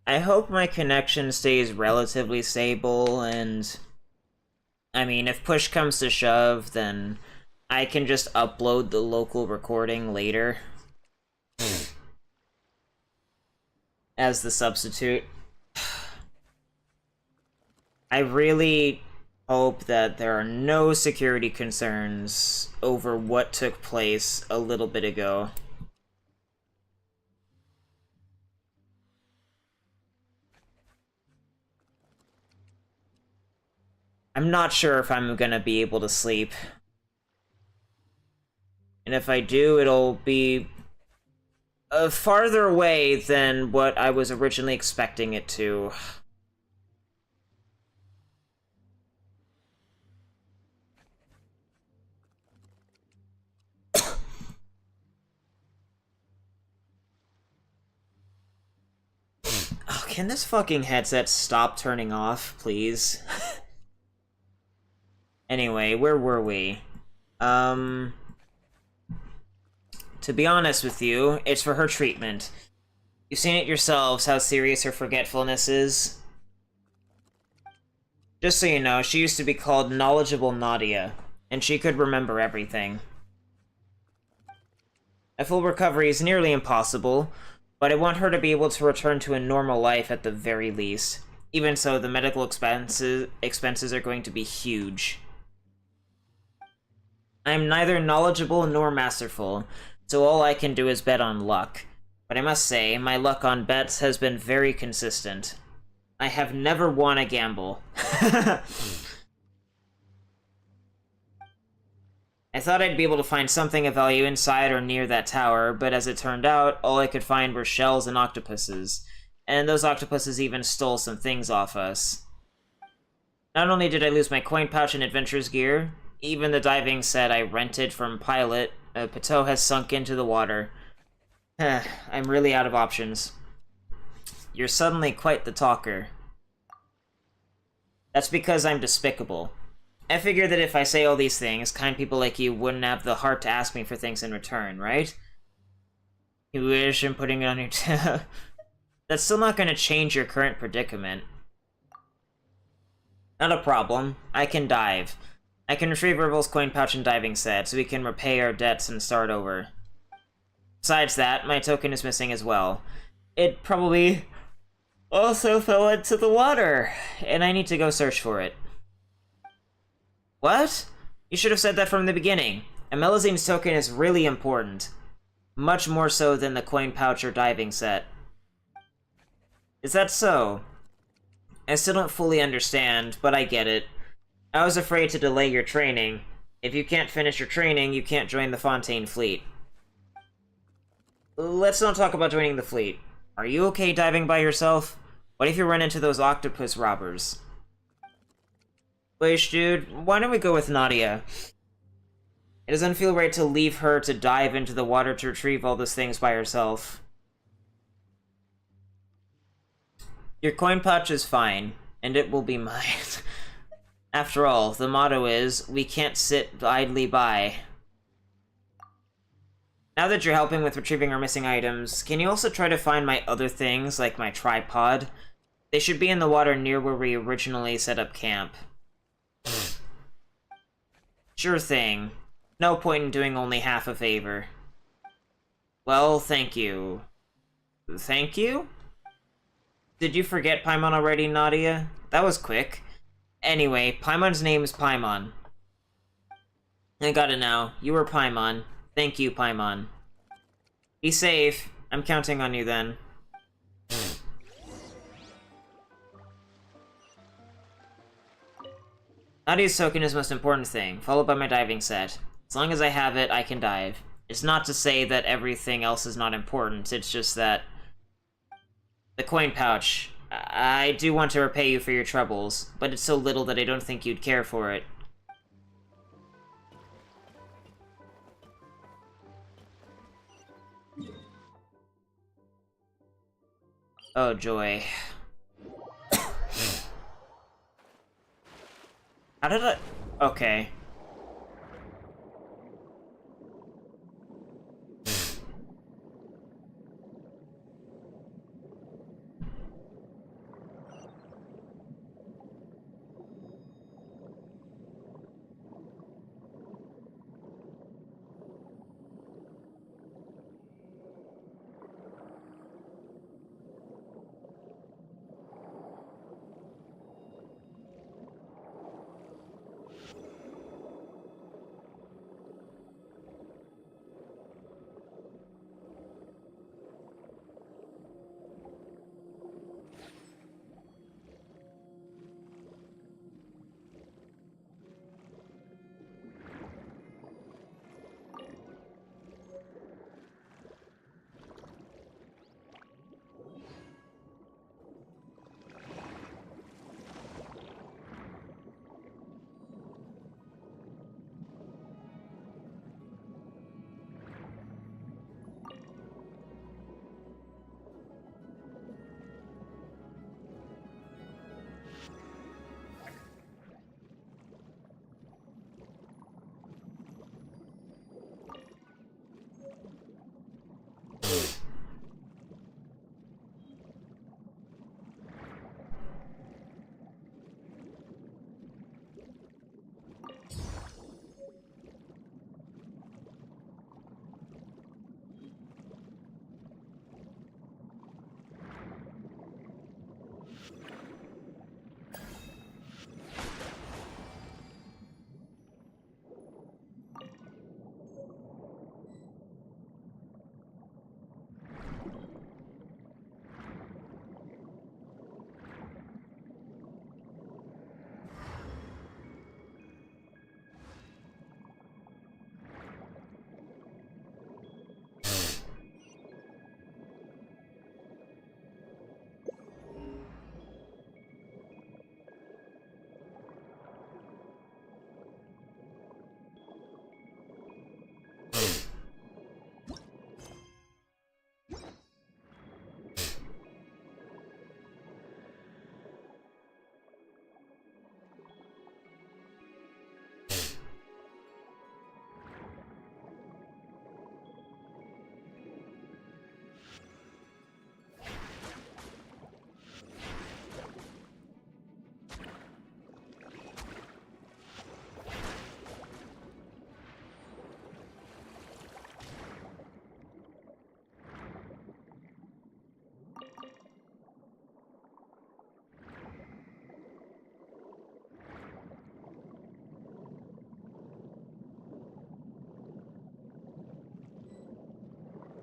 I hope my connection stays relatively stable, and I mean, if push comes to shove, then I can just upload the local recording later as the substitute. I really hope that there are no security concerns over what took place a little bit ago. I'm not sure if I'm gonna be able to sleep. And if I do, it'll be farther away than what I was originally expecting it to. Oh, can this fucking headset stop turning off, please? Anyway, where were we? To be honest with you, it's for her treatment. You've seen it yourselves how serious her forgetfulness is. Just so you know, she used to be called Knowledgeable Nadia, and she could remember everything. A full recovery is nearly impossible, but I want her to be able to return to a normal life at the very least. Even so, the medical expenses are going to be huge. I am neither knowledgeable nor masterful, so all I can do is bet on luck. But I must say, my luck on bets has been very consistent. I have never won a gamble. I thought I'd be able to find something of value inside or near that tower, but as it turned out, all I could find were shells and octopuses. And those octopuses even stole some things off us. Not only did I lose my coin pouch and adventurer's gear, even the diving set I rented from Pilot, Pateau has sunk into the water. I'm really out of options. You're suddenly quite the talker. That's because I'm despicable. I figure that if I say all these things, kind people like you wouldn't have the heart to ask me for things in return, right? You wish I'm putting it on your That's still not gonna change your current predicament. Not a problem. I can dive. I can retrieve Rivel's coin pouch and diving set, so we can repay our debts and start over. Besides that, my token is missing as well. It probably also fell into the water, and I need to go search for it. What? You should have said that from the beginning. Amelizine's token is really important. Much more so than the coin pouch or diving set. Is that so? I still don't fully understand, but I get it. I was afraid to delay your training. If you can't finish your training, you can't join the Fontaine fleet. Let's not talk about joining the fleet. Are you okay diving by yourself? What if you run into those octopus robbers? Wait, dude, why don't we go with Nadia? It doesn't feel right to leave her to dive into the water to retrieve all those things by herself. Your coin pouch is fine, and it will be mine. After all, the motto is, we can't sit idly by. Now that you're helping with retrieving our missing items, can you also try to find my other things, like my tripod? They should be in the water near where we originally set up camp. Sure thing. No point in doing only half a favor. Well, thank you. Thank you? Did you forget Paimon already, Nadia? That was quick. Anyway, Paimon's name is Paimon. I got it now. You were Paimon. Thank you, Paimon. Be safe. I'm counting on you then. Nadia's token is the most important thing, followed by my diving set. As long as I have it, I can dive. It's not to say that everything else is not important, it's just that... The coin pouch. I do want to repay you for your troubles, but it's so little that I don't think you'd care for it. Oh, joy. How did I... Okay.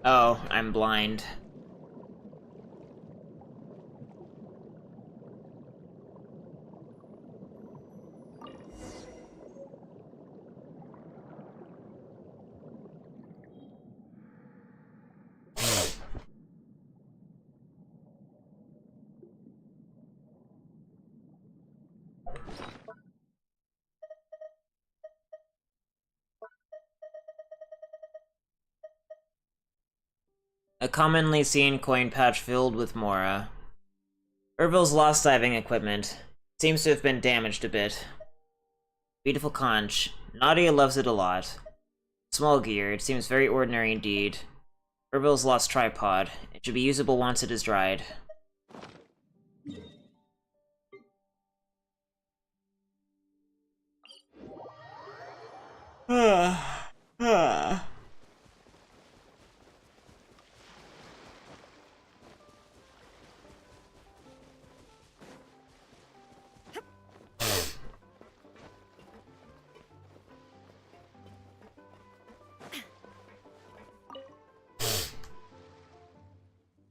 Oh, I'm blind. A commonly seen coin pouch filled with Mora. Ervil's lost diving equipment. Seems to have been damaged a bit. Beautiful conch. Nadia loves it a lot. Small gear. It seems very ordinary indeed. Ervil's lost tripod. It should be usable once it is dried.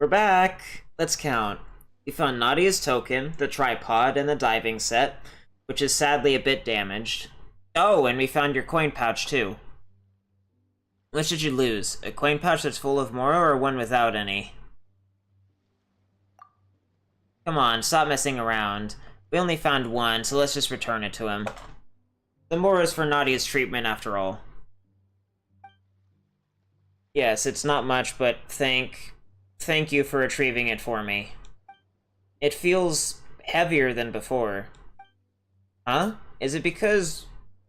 We're back! Let's count. We found Nadia's token, the tripod, and the diving set, which is sadly a bit damaged. Oh, and we found your coin pouch, too. Which did you lose? A coin pouch that's full of Mora, or one without any? Come on, stop messing around. We only found one, so let's just return it to him. The Mora's for Nadia's treatment, after all. Yes, it's not much, but Thank you for retrieving it for me. It feels heavier than before. Huh? Is it because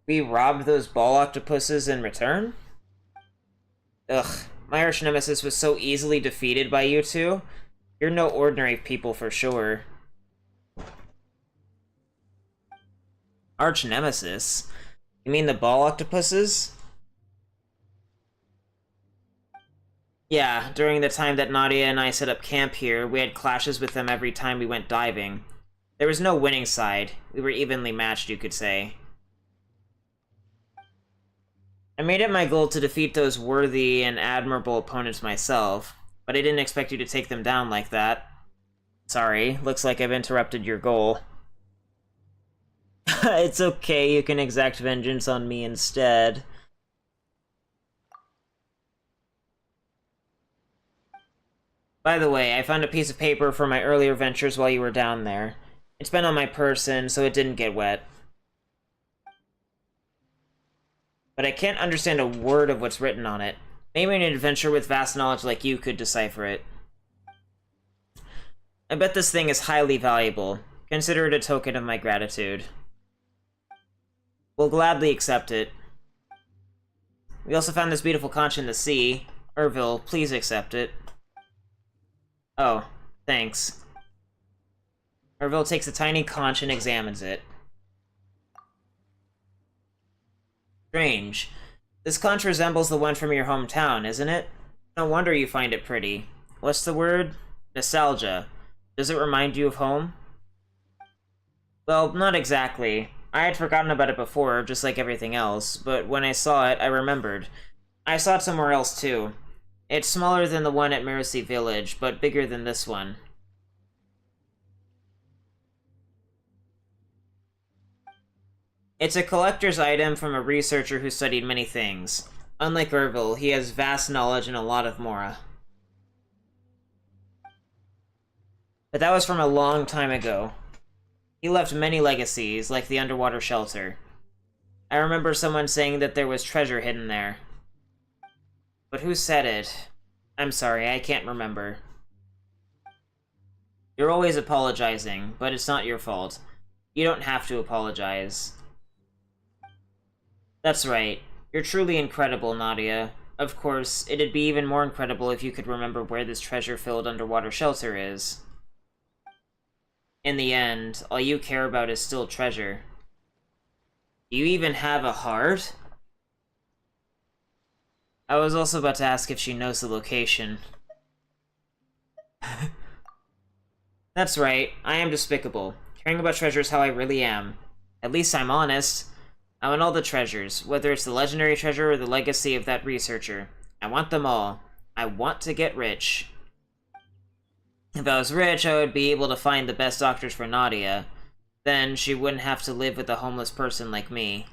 we robbed those ball octopuses in return? Ugh, my arch nemesis was so easily defeated by you two. You're no ordinary people for sure. Arch nemesis? You mean the ball octopuses? Yeah, during the time that Nadia and I set up camp here, we had clashes with them every time we went diving. There was no winning side. We were evenly matched, you could say. I made it my goal to defeat those worthy and admirable opponents myself, but I didn't expect you to take them down like that. Sorry, looks like I've interrupted your goal. It's okay, you can exact vengeance on me instead. By the way, I found a piece of paper from my earlier ventures while you were down there. It's been on my person, so it didn't get wet. But I can't understand a word of what's written on it. Maybe an adventurer with vast knowledge like you could decipher it. I bet this thing is highly valuable. Consider it a token of my gratitude. We'll gladly accept it. We also found this beautiful conch in the sea. Ervil, please accept it. Oh, thanks. Ervil takes a tiny conch and examines it. Strange. This conch resembles the one from your hometown, isn't it? No wonder you find it pretty. What's the word? Nostalgia. Does it remind you of home? Well, not exactly. I had forgotten about it before, just like everything else, but when I saw it, I remembered. I saw it somewhere else, too. It's smaller than the one at Mercy Village, but bigger than this one. It's a collector's item from a researcher who studied many things. Unlike Ervil, he has vast knowledge and a lot of Mora. But that was from a long time ago. He left many legacies, like the underwater shelter. I remember someone saying that there was treasure hidden there. But who said it? I'm sorry, I can't remember. You're always apologizing, but it's not your fault. You don't have to apologize. That's right. You're truly incredible, Nadia. Of course, it'd be even more incredible if you could remember where this treasure-filled underwater shelter is. In the end, all you care about is still treasure. Do you even have a heart? I was also about to ask if she knows the location. That's right, I am despicable. Caring about treasure is how I really am. At least I'm honest. I want all the treasures, whether it's the legendary treasure or the legacy of that researcher. I want them all. I want to get rich. If I was rich, I would be able to find the best doctors for Nadia. Then she wouldn't have to live with a homeless person like me.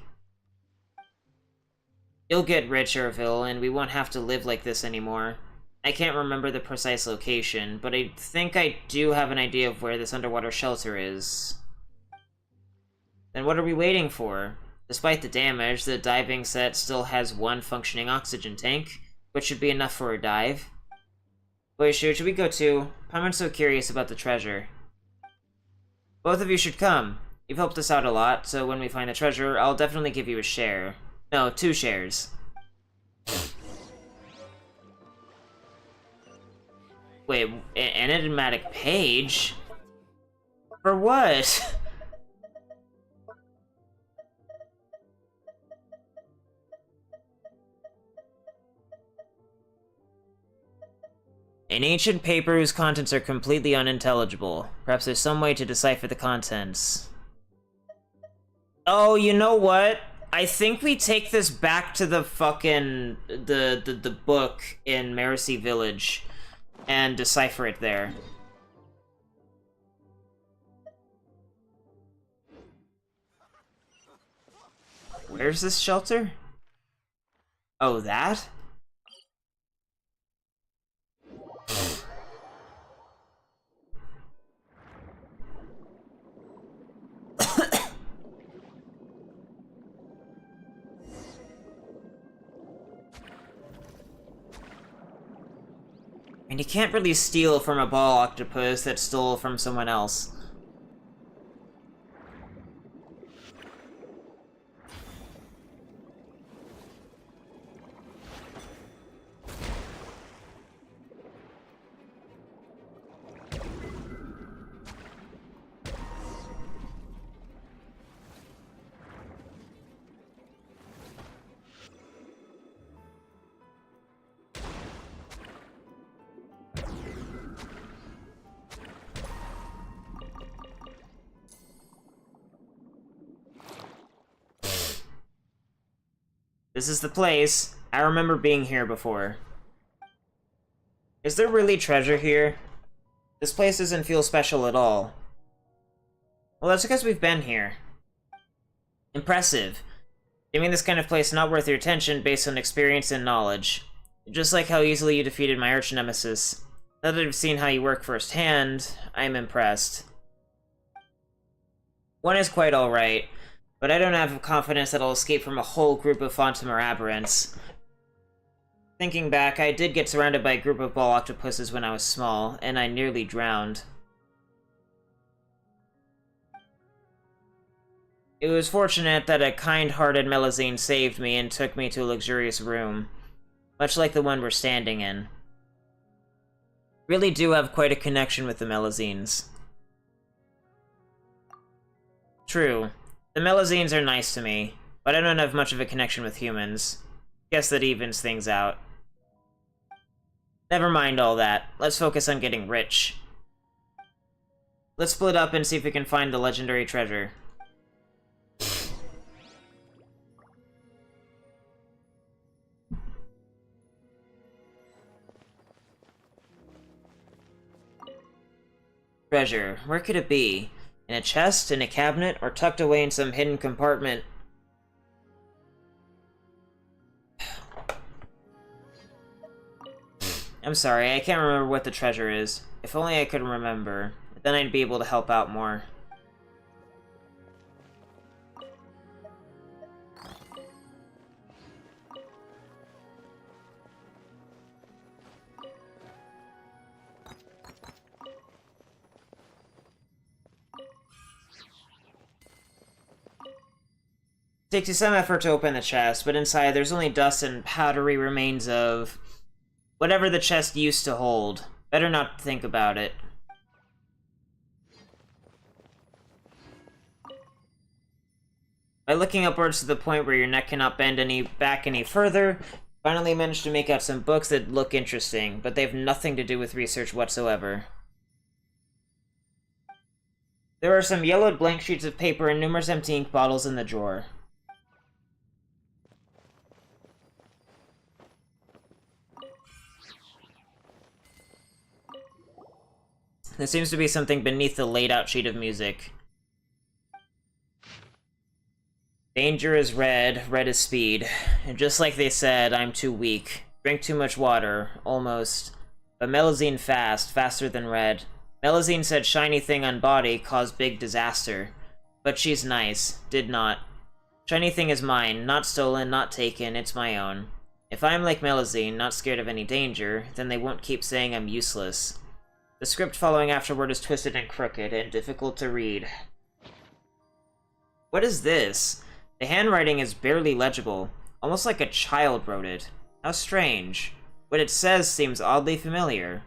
You'll get rich, Ervil, and we won't have to live like this anymore. I can't remember the precise location, but I think I do have an idea of where this underwater shelter is. Then what are we waiting for? Despite the damage, the diving set still has one functioning oxygen tank, which should be enough for a dive. Boy, should we go too? Paimon's so curious about the treasure. Both of you should come. You've helped us out a lot, so when we find the treasure, I'll definitely give you a share. No, 2 shares. Wait, an enigmatic page? For what? An ancient paper whose contents are completely unintelligible. Perhaps there's some way to decipher the contents. Oh, you know what? I think we take this back to the fucking... the book in Mercy Village and decipher it there. Where's this shelter? Oh, that? And you can't really steal from a ball octopus that stole from someone else. This is the place. I remember being here before. Is there really treasure here? This place doesn't feel special at all. Well, that's because we've been here. Impressive. Giving this kind of place not worth your attention based on experience and knowledge. Just like how easily you defeated my arch-nemesis. Now that I've seen how you work firsthand, I'm impressed. One is quite alright, but I don't have confidence that I'll escape from a whole group of Fontaine aberrants. Thinking back, I did get surrounded by a group of ball octopuses when I was small, and I nearly drowned. It was fortunate that a kind-hearted Melazine saved me and took me to a luxurious room, much like the one we're standing in. Really do have quite a connection with the Melazines. True. The Melazines are nice to me, but I don't have much of a connection with humans. Guess that evens things out. Never mind all that. Let's focus on getting rich. Let's split up and see if we can find the legendary treasure. Treasure. Where could it be? In a chest, in a cabinet, or tucked away in some hidden compartment? I'm sorry, I can't remember what the treasure is. If only I could remember. Then I'd be able to help out more. It takes you some effort to open the chest, but inside there's only dust and powdery remains of whatever the chest used to hold. Better not think about it. By looking upwards to the point where your neck cannot bend back any further, finally managed to make out some books that look interesting, but they have nothing to do with research whatsoever. There are some yellowed blank sheets of paper and numerous empty ink bottles in the drawer. There seems to be something beneath the laid-out sheet of music. Danger is red, red is speed. And just like they said, I'm too weak. Drink too much water, almost. But Melazine fast, faster than red. Melazine said shiny thing on body caused big disaster. But she's nice, did not. Shiny thing is mine, not stolen, not taken, it's my own. If I'm like Melazine, not scared of any danger, then they won't keep saying I'm useless. The script following afterward is twisted and crooked, and difficult to read. What is this? The handwriting is barely legible, almost like a child wrote it. How strange. What it says seems oddly familiar.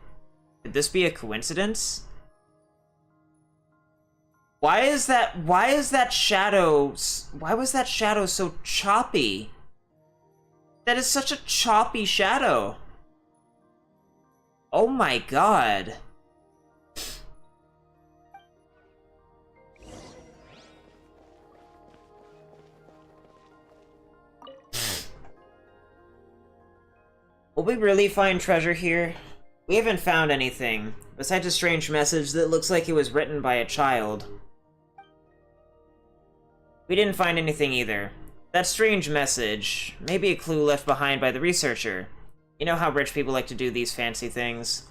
Could this be a coincidence? Why was that shadow so choppy? That is such a choppy shadow. Oh my god. Will we really find treasure here? We haven't found anything, besides a strange message that looks like it was written by a child. We didn't find anything either. That strange message, maybe a clue left behind by the researcher. You know how rich people like to do these fancy things.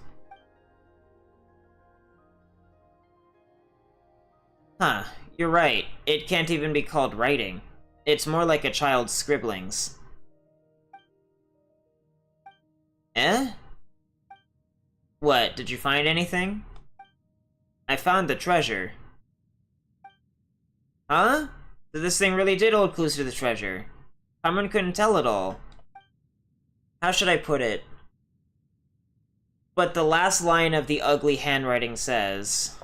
Huh, you're right. It can't even be called writing. It's more like a child's scribblings. Eh? What, did you find anything? I found the treasure. Huh? So this thing really did hold clues to the treasure. Someone couldn't tell it all. How should I put it? But the last line of the ugly handwriting says,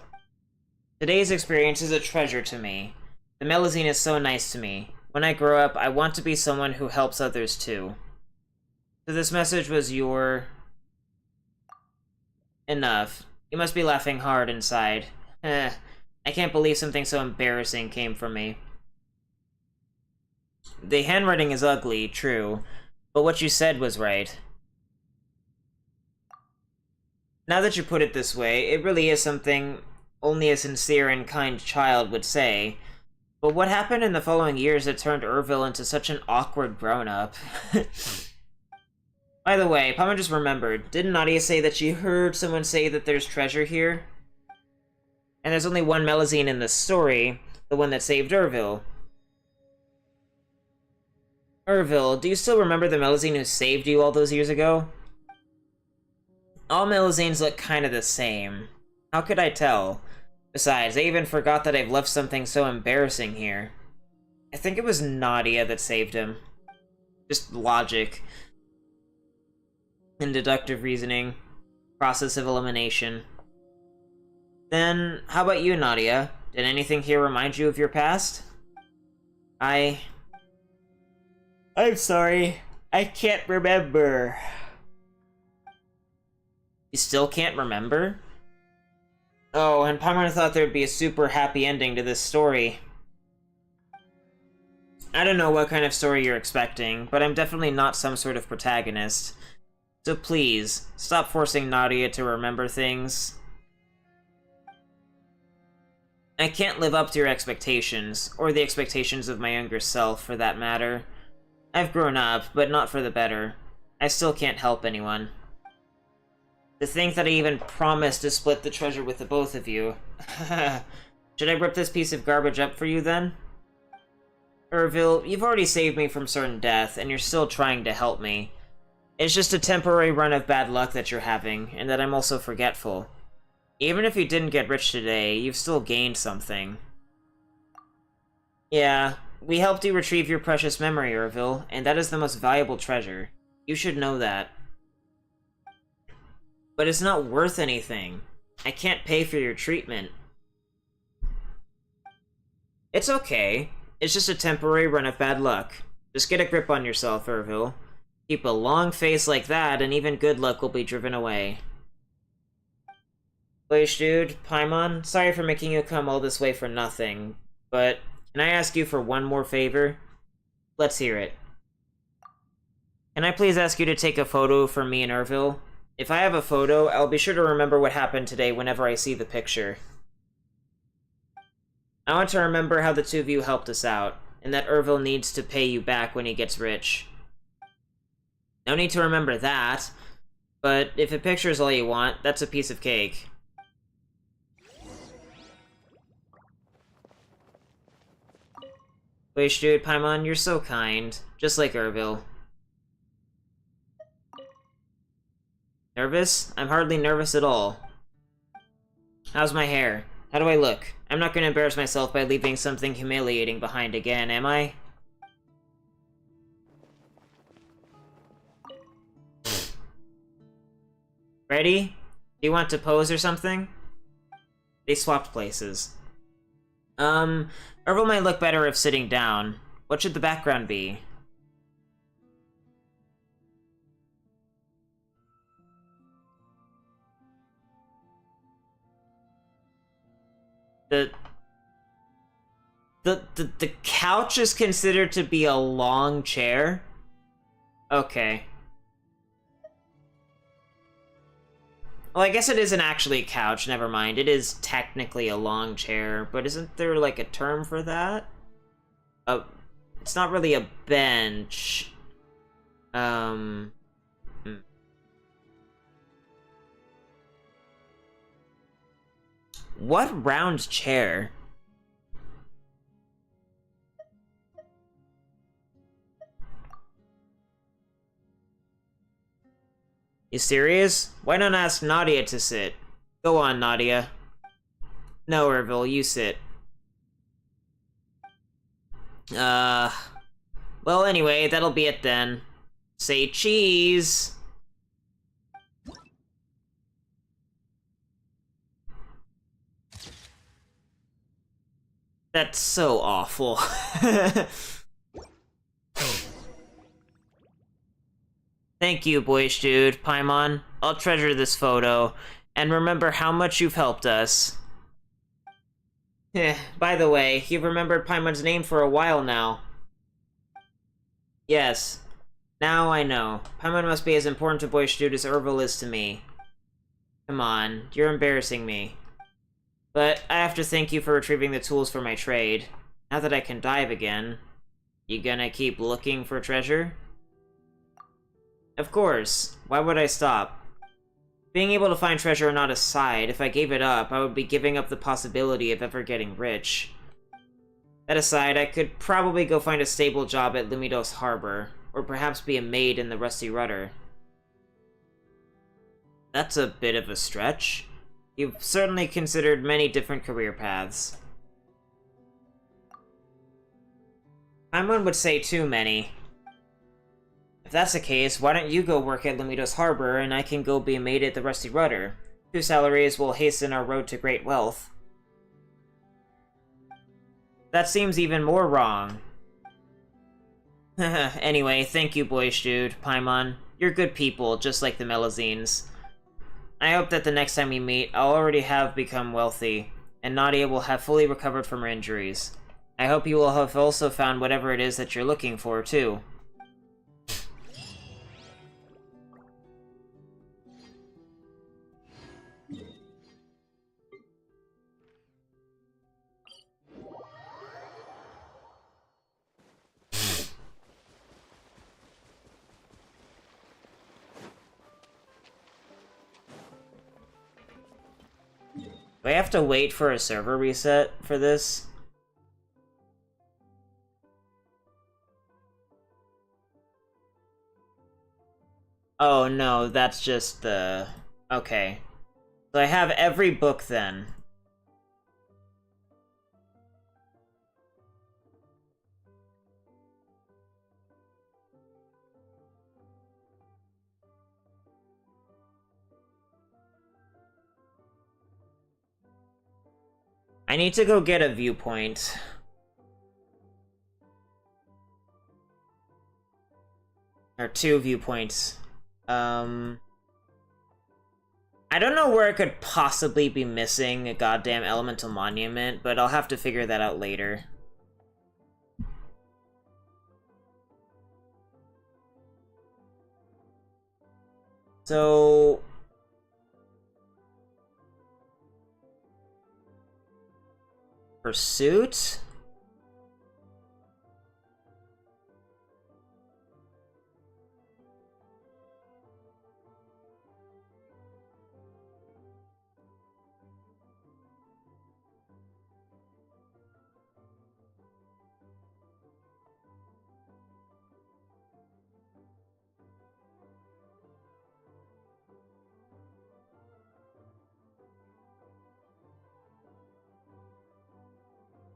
today's experience is a treasure to me. The Melazine is so nice to me. When I grow up, I want to be someone who helps others too. So this message was your... Enough. You must be laughing hard inside. I can't believe something so embarrassing came from me. The handwriting is ugly, true, but what you said was right. Now that you put it this way, it really is something only a sincere and kind child would say. But what happened in the following years that turned Urville into such an awkward grown-up? By the way, Pama just remembered, didn't Nadia say that she heard someone say that there's treasure here? And there's only one Melazine in the story, the one that saved Urville. Urville, do you still remember the Melazine who saved you all those years ago? All Melazines look kinda the same. How could I tell? Besides, I even forgot that I've left something so embarrassing here. I think it was Nadia that saved him. Just logic. And deductive reasoning. Process of elimination. Then, how about you, Nadia? Did anything here remind you of your past? I'm sorry. I can't remember. You still can't remember? Oh, and Paimon thought there'd be a super happy ending to this story. I don't know what kind of story you're expecting, but I'm definitely not some sort of protagonist. So please, stop forcing Nadia to remember things. I can't live up to your expectations, or the expectations of my younger self, for that matter. I've grown up, but not for the better. I still can't help anyone. To think that I even promised to split the treasure with the both of you. Should I rip this piece of garbage up for you, then? Urville, you've already saved me from certain death, and you're still trying to help me. It's just a temporary run of bad luck that you're having, and that I'm also forgetful. Even if you didn't get rich today, you've still gained something. Yeah, we helped you retrieve your precious memory, Urville, and that is the most valuable treasure. You should know that. But it's not worth anything. I can't pay for your treatment. It's okay. It's just a temporary run of bad luck. Just get a grip on yourself, Urville. Keep a long face like that, and even good luck will be driven away. Boyish dude, Paimon, sorry for making you come all this way for nothing, but can I ask you for one more favor? Let's hear it. Can I please ask you to take a photo for me and Urville? If I have a photo, I'll be sure to remember what happened today whenever I see the picture. I want to remember how the two of you helped us out, and that Ervil needs to pay you back when he gets rich. No need to remember that, but if a picture is all you want, that's a piece of cake. Wish, dude, Paimon, you're so kind. Just like Ervil. Nervous? I'm hardly nervous at all. How's my hair? How do I look? I'm not gonna embarrass myself by leaving something humiliating behind again, am I? Ready? Do you want to pose or something? They swapped places. Ervil might look better if sitting down. What should the background be? The couch is considered to be a long chair? Okay. Well, I guess it isn't actually a couch, never mind. It is technically a long chair, but isn't there, like, a term for that? It's not really a bench. What round chair? You serious? Why not ask Nadia to sit? Go on, Nadia. No, Ervil, you sit. Well, anyway, that'll be it then. Say cheese! That's so awful. Thank you, boyish dude, Paimon. I'll treasure this photo, and remember how much you've helped us. By the way, you've remembered Paimon's name for a while now. Yes. Now I know. Paimon must be as important to boyish dude as Ervil is to me. Come on, you're embarrassing me. But I have to thank you for retrieving the tools for my trade. Now that I can dive again, you gonna keep looking for treasure? Of course. Why would I stop? Being able to find treasure or not aside, if I gave it up, I would be giving up the possibility of ever getting rich. That aside, I could probably go find a stable job at Lumidos Harbor, or perhaps be a maid in the Rusty Rudder. That's a bit of a stretch. You've certainly considered many different career paths. Paimon would say too many. If that's the case, why don't you go work at Lumidos Harbor, and I can go be a maid at the Rusty Rudder? 2 salaries will hasten our road to great wealth. That seems even more wrong. Anyway, thank you, boyish dude, Paimon. You're good people, just like the Melazines. I hope that the next time we meet, I'll already have become wealthy, and Nadia will have fully recovered from her injuries. I hope you will have also found whatever it is that you're looking for, too. Do I have to wait for a server reset for this? Oh no, that's just the... Okay. So I have every book then. I need to go get a viewpoint. Or 2 viewpoints. I don't know where I could possibly be missing a goddamn elemental monument, but I'll have to figure that out later. So... Pursuit?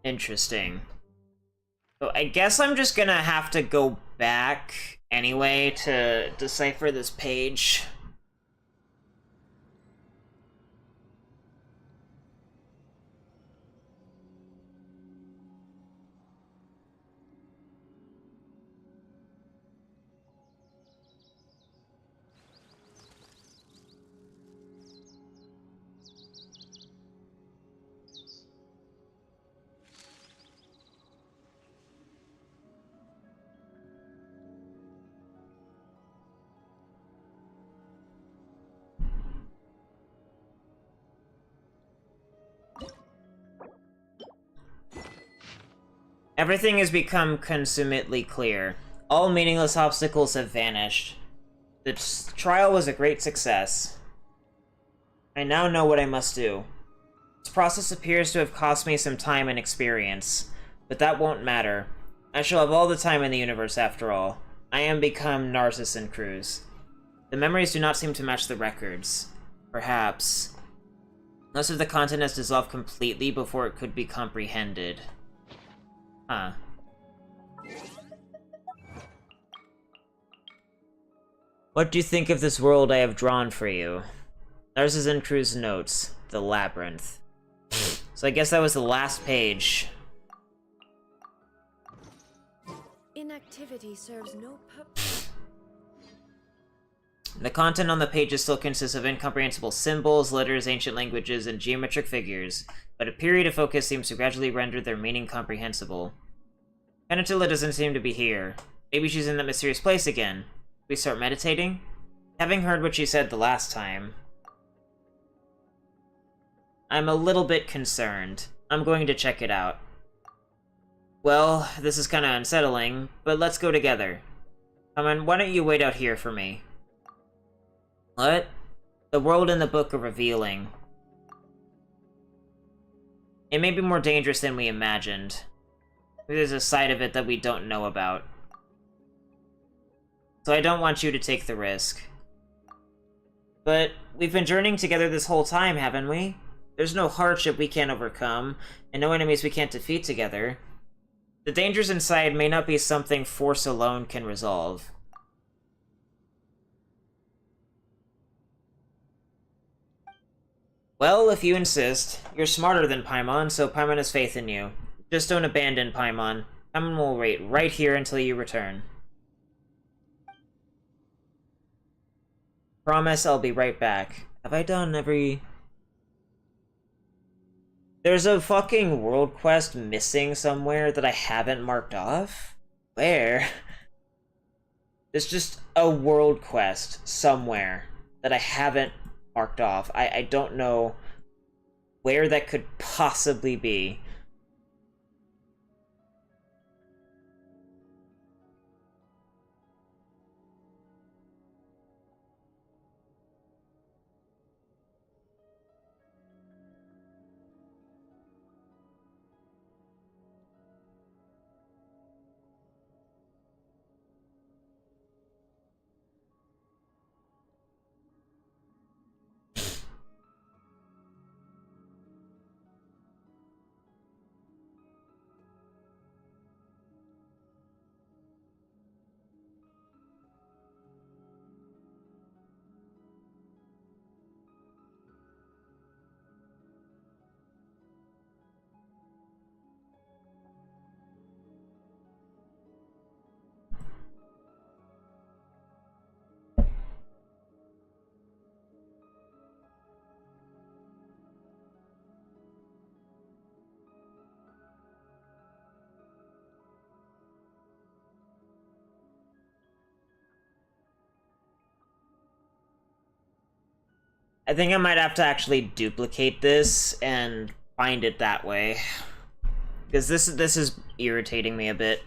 Interesting. So I guess I'm just gonna have to go back anyway to decipher this page. Everything has become consummately clear. All meaningless obstacles have vanished. The trial was a great success. I now know what I must do. This process appears to have cost me some time and experience, but that won't matter. I shall have all the time in the universe after all. I am become Narcissus and Cruz. The memories do not seem to match the records. Perhaps. Most of the content has dissolved completely before it could be comprehended. Huh. What do you think of this world I have drawn for you? Narcissus and Cruz notes. The Labyrinth. So I guess that was the last page. Inactivity serves no purpose. The content on the pages still consists of incomprehensible symbols, letters, ancient languages, and geometric figures, but a period of focus seems to gradually render their meaning comprehensible. Penatilla doesn't seem to be here. Maybe she's in that mysterious place again. We start meditating? Having heard what she said the last time, I'm a little bit concerned. I'm going to check it out. Well, this is kinda unsettling, but let's go together. Come on, why don't you wait out here for me? What? The world and the book are revealing. It may be more dangerous than we imagined. There's a side of it that we don't know about. So I don't want you to take the risk. But we've been journeying together this whole time, haven't we? There's no hardship we can't overcome, and no enemies we can't defeat together. The dangers inside may not be something force alone can resolve. Well, if you insist. You're smarter than Paimon, so Paimon has faith in you. Just don't abandon Paimon. Paimon will wait right here until you return. Promise I'll be right back. Have I done every... There's a fucking world quest missing somewhere that I haven't marked off? Where? There's just a world quest somewhere that I haven't marked off. I don't know where that could possibly be. I think I might have to actually duplicate this and find it that way. Because this is irritating me a bit.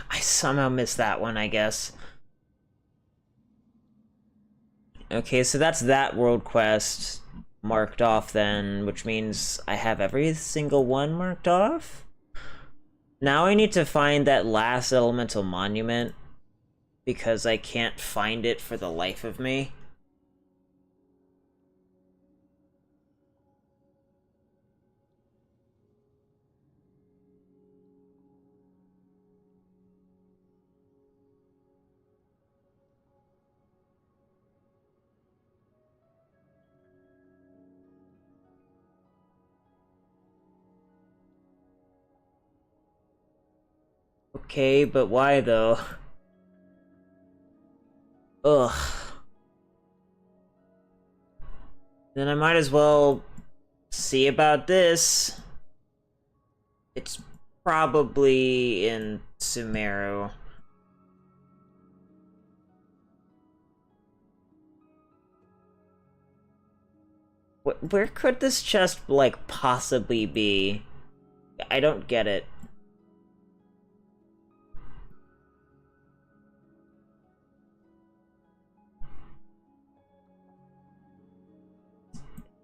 I somehow missed that one, I guess. Okay, so that's that world quest marked off then, which means I have every single one marked off? Now I need to find that last elemental monument, because I can't find it for the life of me. Okay, but why though? Ugh. Then I might as well see about this. It's probably in Sumeru. Where could this chest, like, possibly be? I don't get it.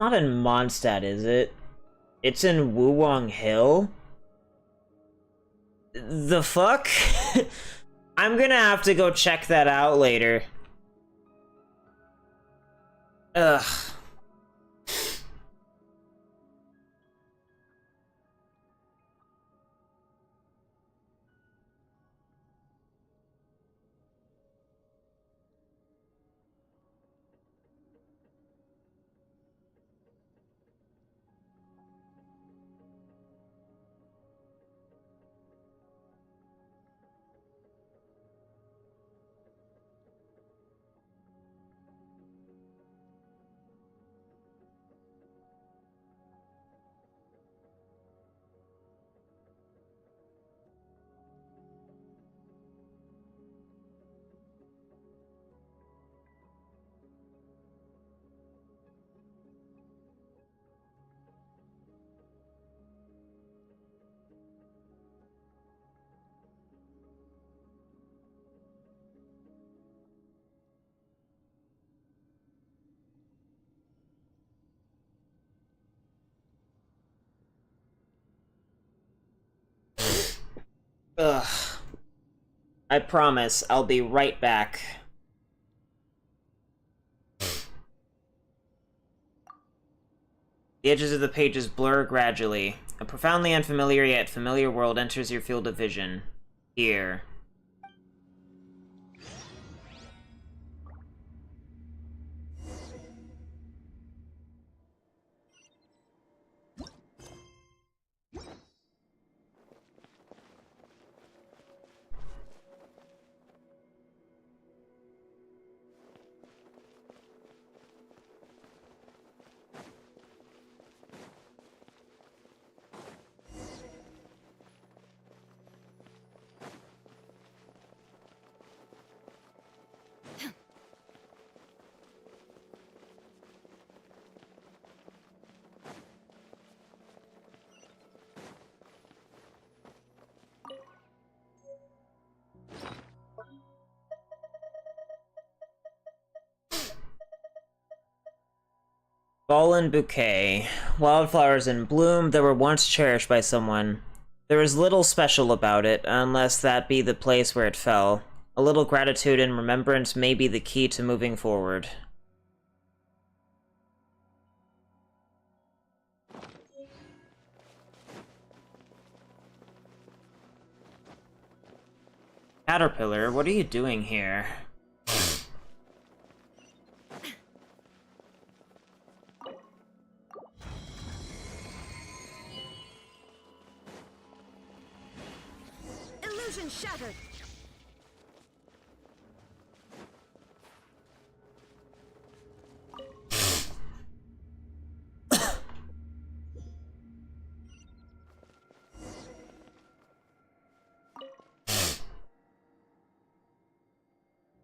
Not in Mondstadt, is it? It's in Wuwang Hill? The fuck? I'm gonna have to go check that out later. Ugh. Ugh. I promise, I'll be right back. The edges of the pages blur gradually. A profoundly unfamiliar yet familiar world enters your field of vision. Here. Fallen bouquet. Wildflowers in bloom that were once cherished by someone. There is little special about it, unless that be the place where it fell. A little gratitude and remembrance may be the key to moving forward. Caterpillar, what are you doing here? Illusion shattered.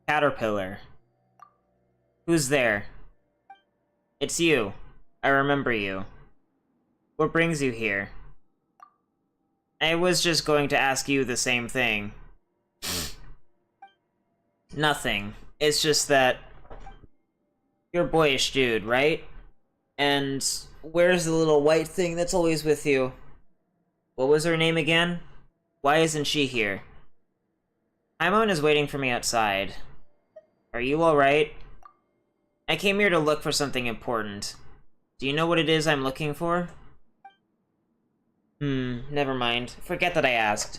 Caterpillar. Who's there? It's you. I remember you. What brings you here? I was just going to ask you the same thing. Nothing. It's just that you're a boyish dude, right? And where's the little white thing that's always with you? What was her name again? Why isn't she here? Paimon is waiting for me outside. Are you alright? I came here to look for something important. Do you know what it is I'm looking for? Never mind. Forget that I asked.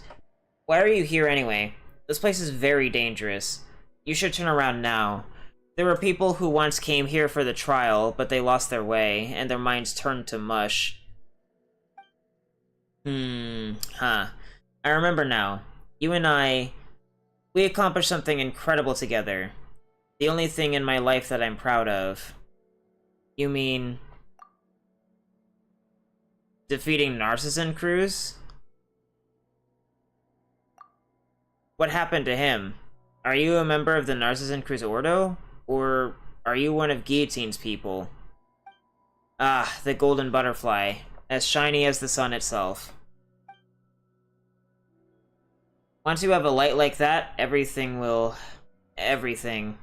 Why are you here anyway? This place is very dangerous. You should turn around now. There were people who once came here for the trial, but they lost their way, and their minds turned to mush. I remember now. You and we accomplished something incredible together. The only thing in my life that I'm proud of. You mean... defeating Narcissan Cruz? What happened to him? Are you a member of the Narcissan Cruz Ordo? Or are you one of Guillotine's people? Ah, the golden butterfly. As shiny as the sun itself. Once you have a light like that, everything will... everything.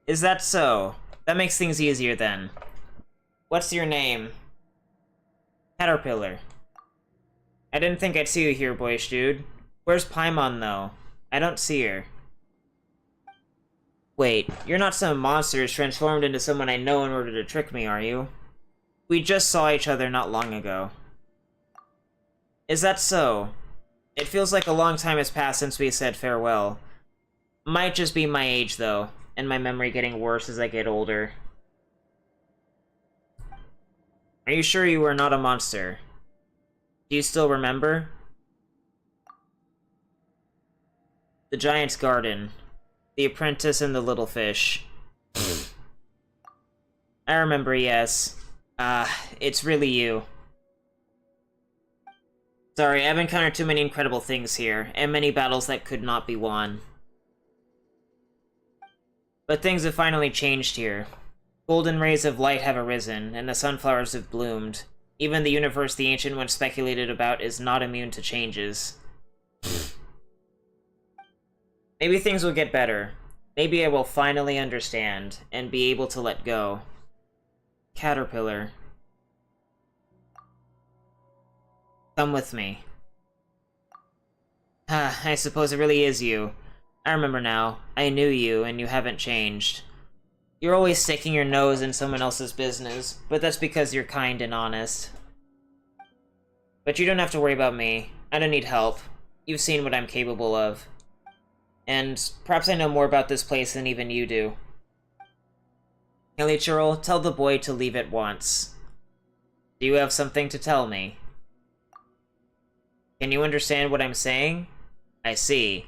Is that so? That makes things easier then. What's your name? Caterpillar. I didn't think I'd see you here, boyish dude. Where's Paimon, though? I don't see her. Wait, you're not some monsters transformed into someone I know in order to trick me, are you? We just saw each other not long ago. Is that so? It feels like a long time has passed since we said farewell. Might just be my age, though, and my memory getting worse as I get older. Are you sure you are not a monster? Do you still remember? The Giant's Garden. The Apprentice and the Little Fish. I remember, yes. It's really you. Sorry, I've encountered too many incredible things here, and many battles that could not be won. But things have finally changed here. Golden rays of light have arisen, and the sunflowers have bloomed. Even the universe the Ancient One speculated about is not immune to changes. Maybe things will get better. Maybe I will finally understand, and be able to let go. Caterpillar. Come with me. I suppose it really is you. I remember now. I knew you, and you haven't changed. You're always sticking your nose in someone else's business, but that's because you're kind and honest. But you don't have to worry about me. I don't need help. You've seen what I'm capable of. And perhaps I know more about this place than even you do. Hilichurl, tell the boy to leave at once. Do you have something to tell me? Can you understand what I'm saying? I see.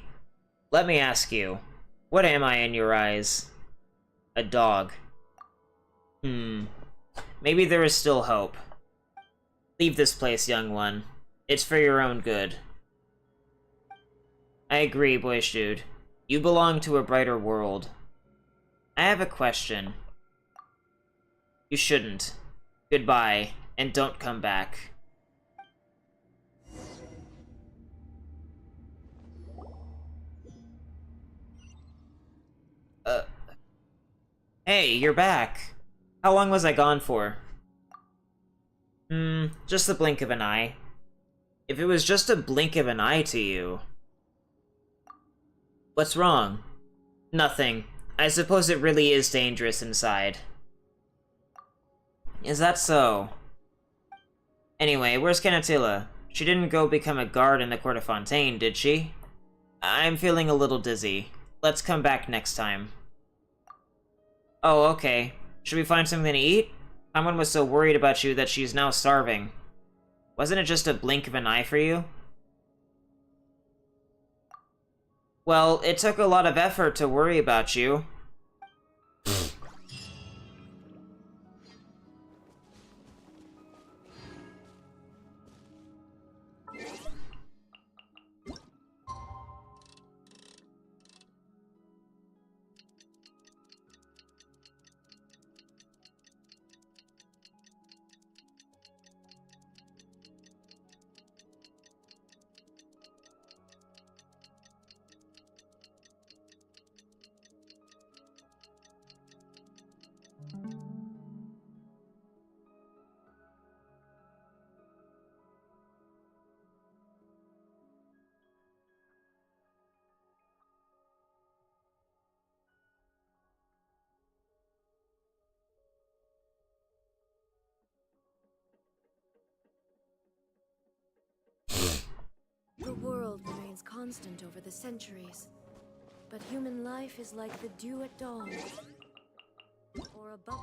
Let me ask you, what am I in your eyes? A dog. Maybe there is still hope. Leave this place, young one. It's for your own good. I agree, boyish dude. You belong to a brighter world. I have a question. You shouldn't. Goodbye. and don't come back. Hey, you're back. How long was I gone for? Just the blink of an eye. If it was just a blink of an eye to you... What's wrong? Nothing. I suppose it really is dangerous inside. Is that so? Anyway, where's Canatilla? She didn't go become a guard in the court of Fontaine, did she? I'm feeling a little dizzy. Let's come back next time. Oh, okay. Should we find something to eat? Someone was so worried about you that she's now starving. Wasn't it just a blink of an eye for you? Well, it took a lot of effort to worry about you. The world remains constant over the centuries, but human life is like the dew at dawn, or a bubble.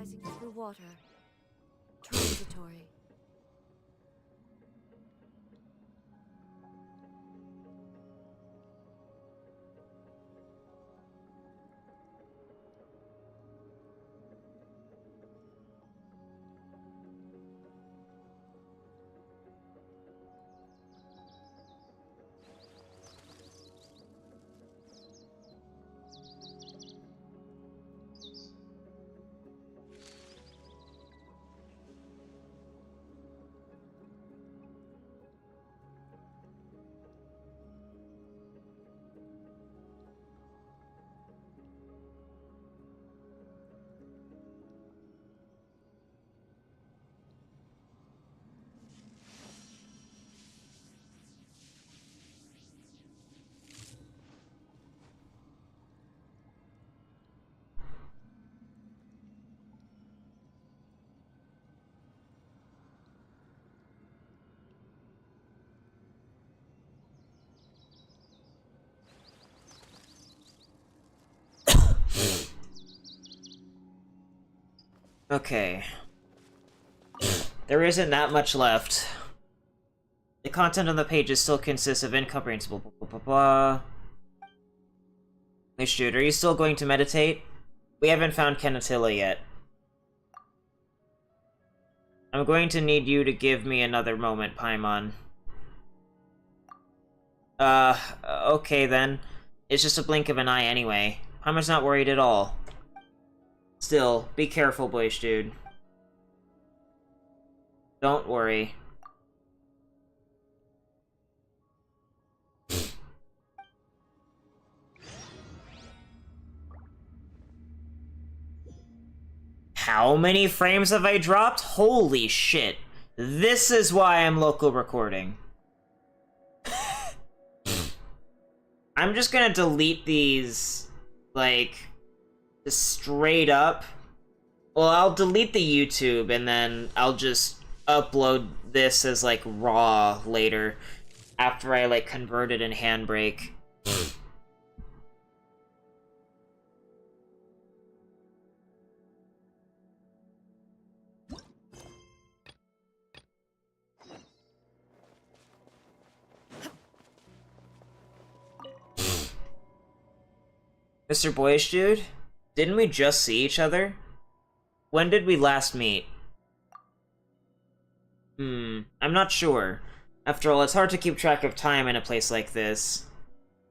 rising through water. Transitory. Okay. There isn't that much left. The content on the pages still consists of incomprehensible blah, blah, blah, blah. Hey, shoot, are you still going to meditate? We haven't found Kenatilla yet. I'm going to need you to give me another moment, Paimon. Okay then. It's just a blink of an eye anyway. Paimon's not worried at all. Still, be careful, boyish dude. Don't worry. How many frames have I dropped? Holy shit. This is why I'm local recording. I'm just gonna delete these, like, just straight up. Well, I'll delete the YouTube and then I'll just upload this as, like, raw later after I, like, convert it in Handbrake. Mr. Boyish Dude? Didn't we just see each other? When did we last meet? I'm not sure. After all, it's hard to keep track of time in a place like this.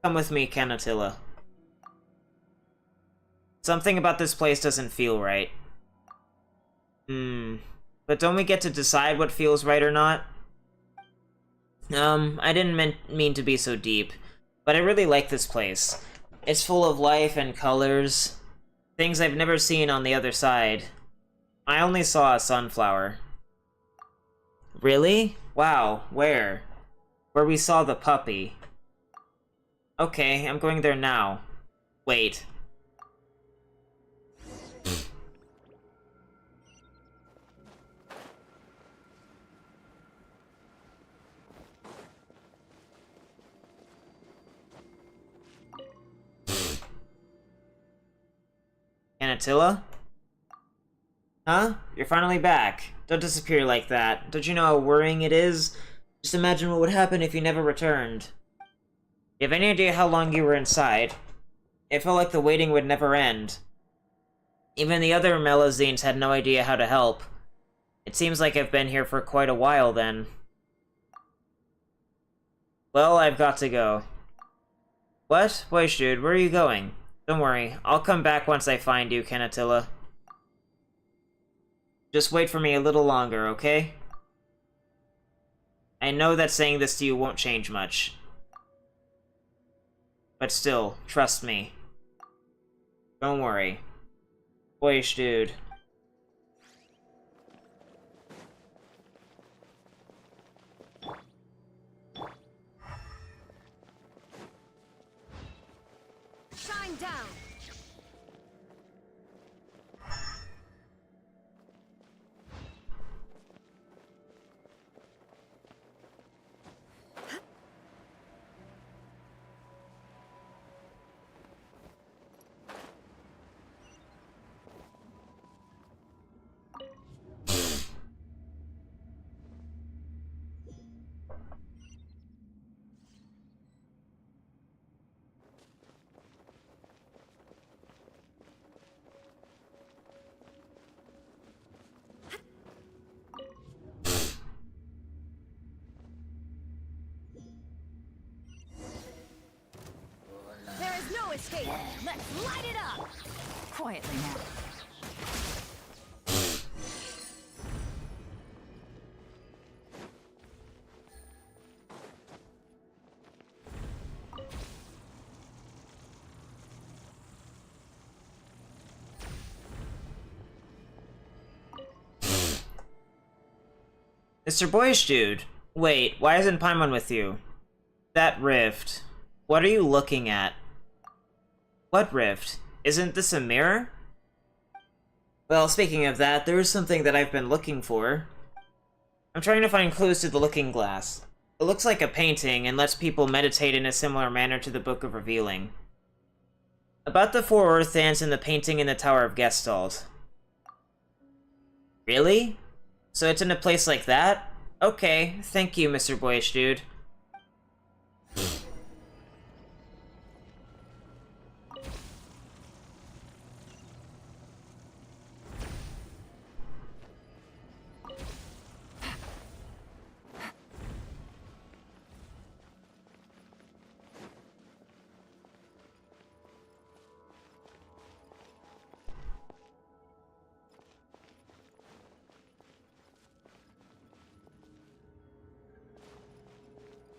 Come with me, Kenatilla. Something about this place doesn't feel right. But don't we get to decide what feels right or not? I didn't mean to be so deep, but I really like this place. It's full of life and colors. Things I've never seen on the other side. I only saw a sunflower. Really? Wow, where? Where we saw the puppy. Okay, I'm going there now. Wait. Kenatilla? Huh? You're finally back. Don't disappear like that. Don't you know how worrying it is? Just imagine what would happen if you never returned. You have any idea how long you were inside? It felt like the waiting would never end. Even the other Melazines had no idea how to help. It seems like I've been here for quite a while then. Well, I've got to go. What? Wait, dude, where are you going? Don't worry, I'll come back once I find you, Kenatilla. Just wait for me a little longer, okay? I know that saying this to you won't change much. But still, trust me. Don't worry. Boyish dude. Shine down! escape. Let's light it up. Quietly now. Mr. Boyish Dude. Wait, why isn't Paimon with you? That rift. What are you looking at? What rift? Isn't this a mirror? Well, speaking of that, there is something that I've been looking for. I'm trying to find clues to the Looking Glass. It looks like a painting and lets people meditate in a similar manner to the Book of Revealing. About the 4 Earthans and the painting in the Tower of Gestalt. Really? So it's in a place like that? Okay, thank you, Mr. Boyish Dude.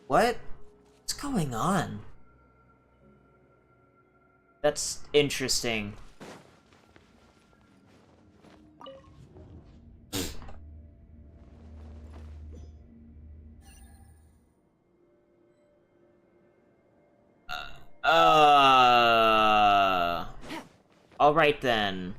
What? What's going on? That's interesting. Alright then.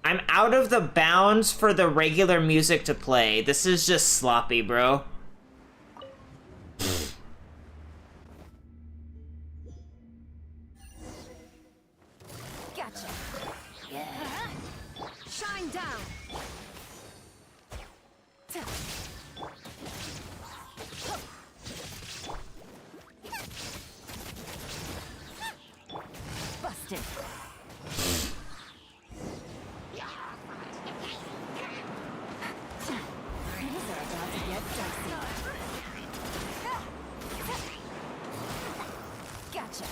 I'm out of the bounds for the regular music to play. This is just sloppy, bro. Gotcha. Shine down. Busted. Gotcha.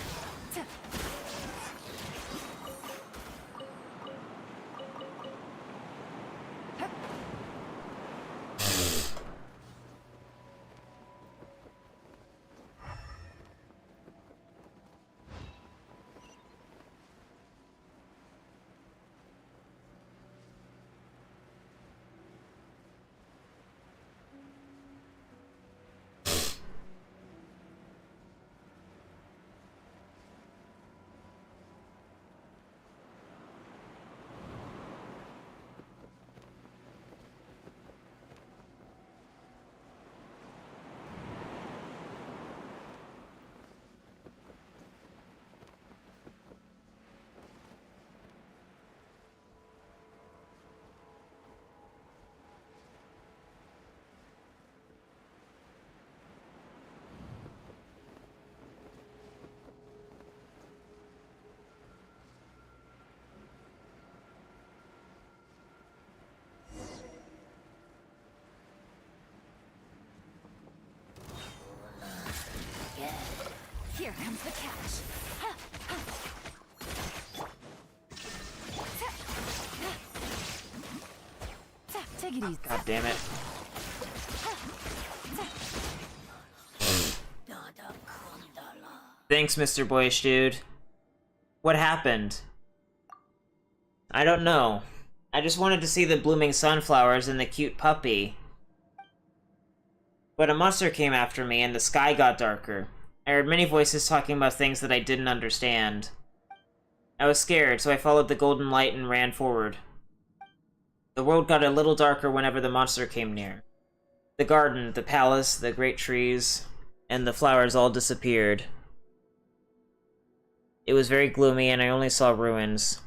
Here comes the catch. Take it easy. God damn it. Thanks, Mr. Boyish Dude. What happened? I don't know. I just wanted to see the blooming sunflowers and the cute puppy. But a monster came after me and the sky got darker. I heard many voices talking about things that I didn't understand. I was scared, so I followed the golden light and ran forward. The world got a little darker whenever the monster came near. The garden, the palace, the great trees, and the flowers all disappeared. It was very gloomy and I only saw ruins.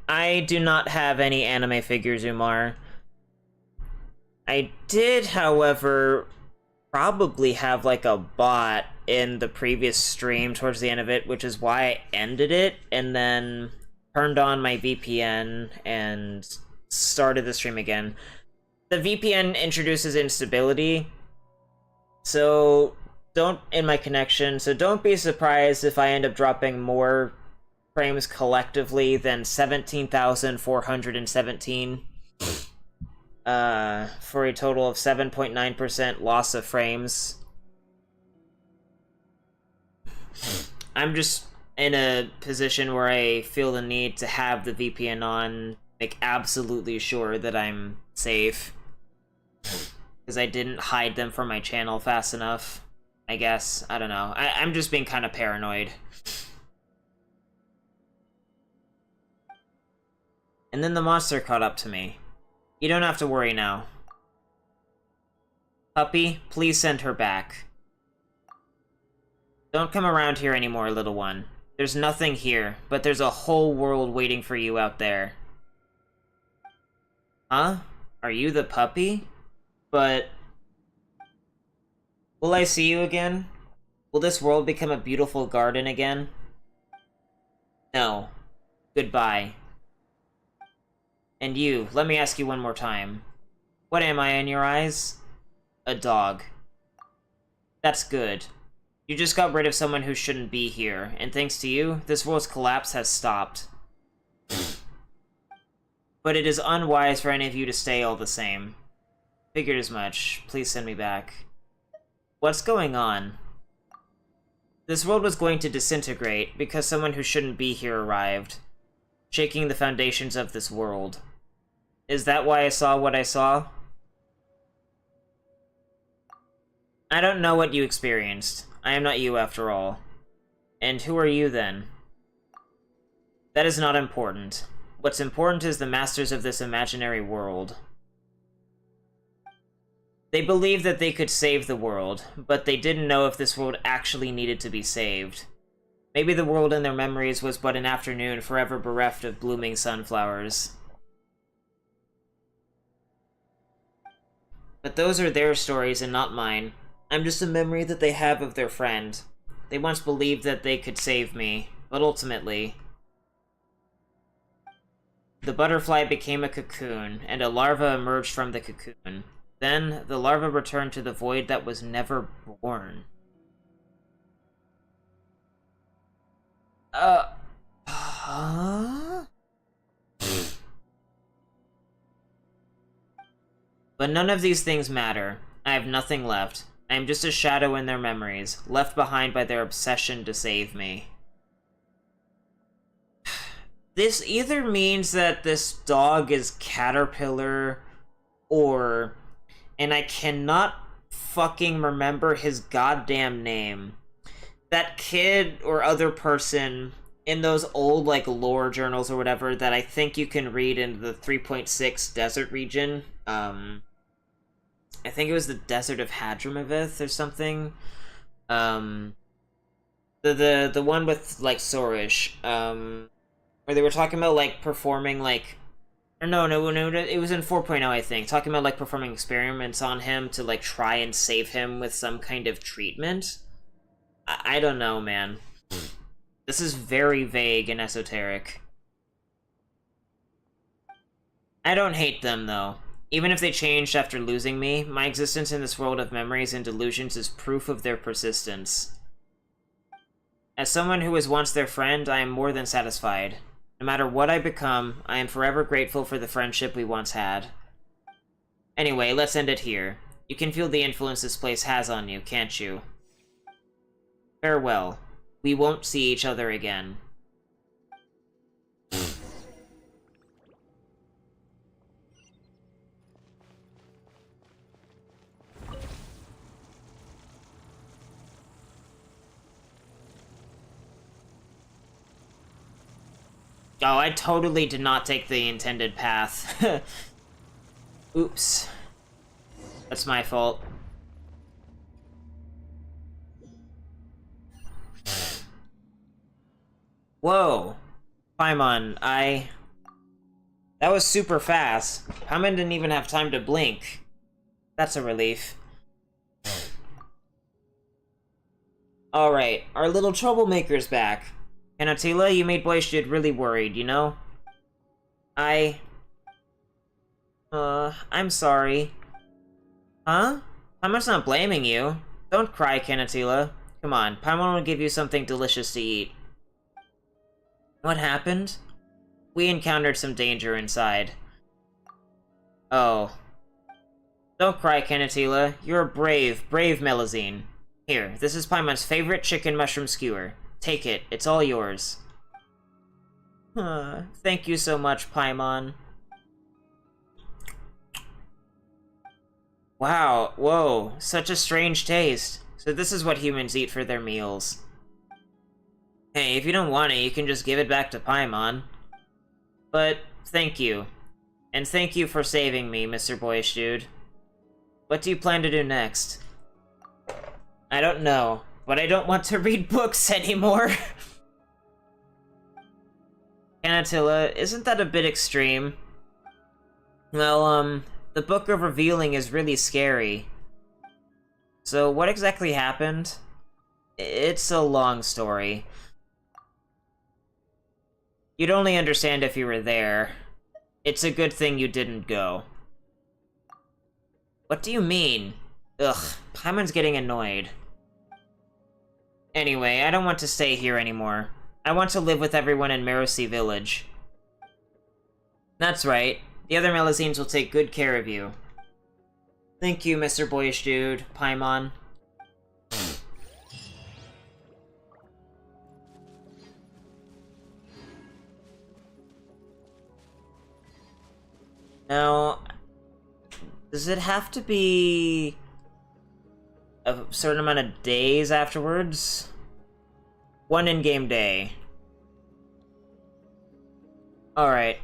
I do not have any anime figures, Umar. I did, however, probably have like a bot in the previous stream towards the end of it, which is why I ended it, and then turned on my VPN and started the stream again. The VPN introduces instability, so in my connection, so don't be surprised if I end up dropping more frames collectively than 17,417, for a total of 7.9% loss of frames. I'm just in a position where I feel the need to have the VPN on, make absolutely sure that I'm safe. Because I didn't hide them from my channel fast enough, I guess. I don't know. I'm just being kind of paranoid. And then the monster caught up to me. You don't have to worry now. Puppy, please send her back. Don't come around here anymore, little one. There's nothing here, but there's a whole world waiting for you out there. Huh? Are you the puppy? But... will I see you again? Will this world become a beautiful garden again? No. Goodbye. And you, let me ask you one more time. What am I in your eyes? A dog. That's good. You just got rid of someone who shouldn't be here, and thanks to you, this world's collapse has stopped. But it is unwise for any of you to stay all the same. Figured as much. Please send me back. What's going on? This world was going to disintegrate because someone who shouldn't be here arrived, shaking the foundations of this world. Is that why I saw what I saw? I don't know what you experienced. I am not you after all. And who are you then? That is not important. What's important is the masters of this imaginary world. They believed that they could save the world, but they didn't know if this world actually needed to be saved. Maybe the world in their memories was but an afternoon forever bereft of blooming sunflowers. But those are their stories and not mine. I'm just a memory that they have of their friend. They once believed that they could save me, but ultimately... the butterfly became a cocoon, and a larva emerged from the cocoon. Then, the larva returned to the void that was never born. Huh? But none of these things matter. I have nothing left. I am just a shadow in their memories, left behind by their obsession to save me. This either means that this dog is Caterpillar, or... and I cannot fucking remember his goddamn name. That kid or other person in those old, like, lore journals or whatever that I think you can read in the 3.6 desert region, I think it was the Desert of Hadramaveth or something. The one with, like, Sorish, where they were talking about, like, performing, like... or no, it was in 4.0, I think. Talking about, like, performing experiments on him to, like, try and save him with some kind of treatment. I don't know, man. This is very vague and esoteric. I don't hate them, though. Even if they changed after losing me, my existence in this world of memories and delusions is proof of their persistence. As someone who was once their friend, I am more than satisfied. No matter what I become, I am forever grateful for the friendship we once had. Anyway, let's end it here. You can feel the influence this place has on you, can't you? Farewell. We won't see each other again. Oh, I totally did not take the intended path. Oops. That's my fault. Whoa. Paimon, that was super fast. Paimon didn't even have time to blink. That's a relief. Alright, our little troublemaker's back. Kanatila, you made Boyish Dude really worried, you know? I'm sorry. Huh? Paimon's not blaming you. Don't cry, Kanatila. Come on, Paimon will give you something delicious to eat. What happened? We encountered some danger inside. Oh. Don't cry, Kanatila. You're a brave, brave Melazine. Here, this is Paimon's favorite chicken mushroom skewer. Take it, it's all yours. Thank you so much, Paimon. Wow, whoa, such a strange taste. So this is what humans eat for their meals. Hey, if you don't want it, you can just give it back to Paimon. But, thank you. And thank you for saving me, Mr. Boyish Dude. What do you plan to do next? I don't know, but I don't want to read books anymore. Kanatila, isn't that a bit extreme? Well, the Book of Revealing is really scary. So, what exactly happened? It's a long story. You'd only understand if you were there. It's a good thing you didn't go. What do you mean? Ugh, Paimon's getting annoyed. Anyway, I don't want to stay here anymore. I want to live with everyone in Merosi Village. That's right. The other Melazines will take good care of you. Thank you, Mr. Boyish Dude, Paimon. Now, does it have to be a certain amount of days afterwards? One in-game day. Alright.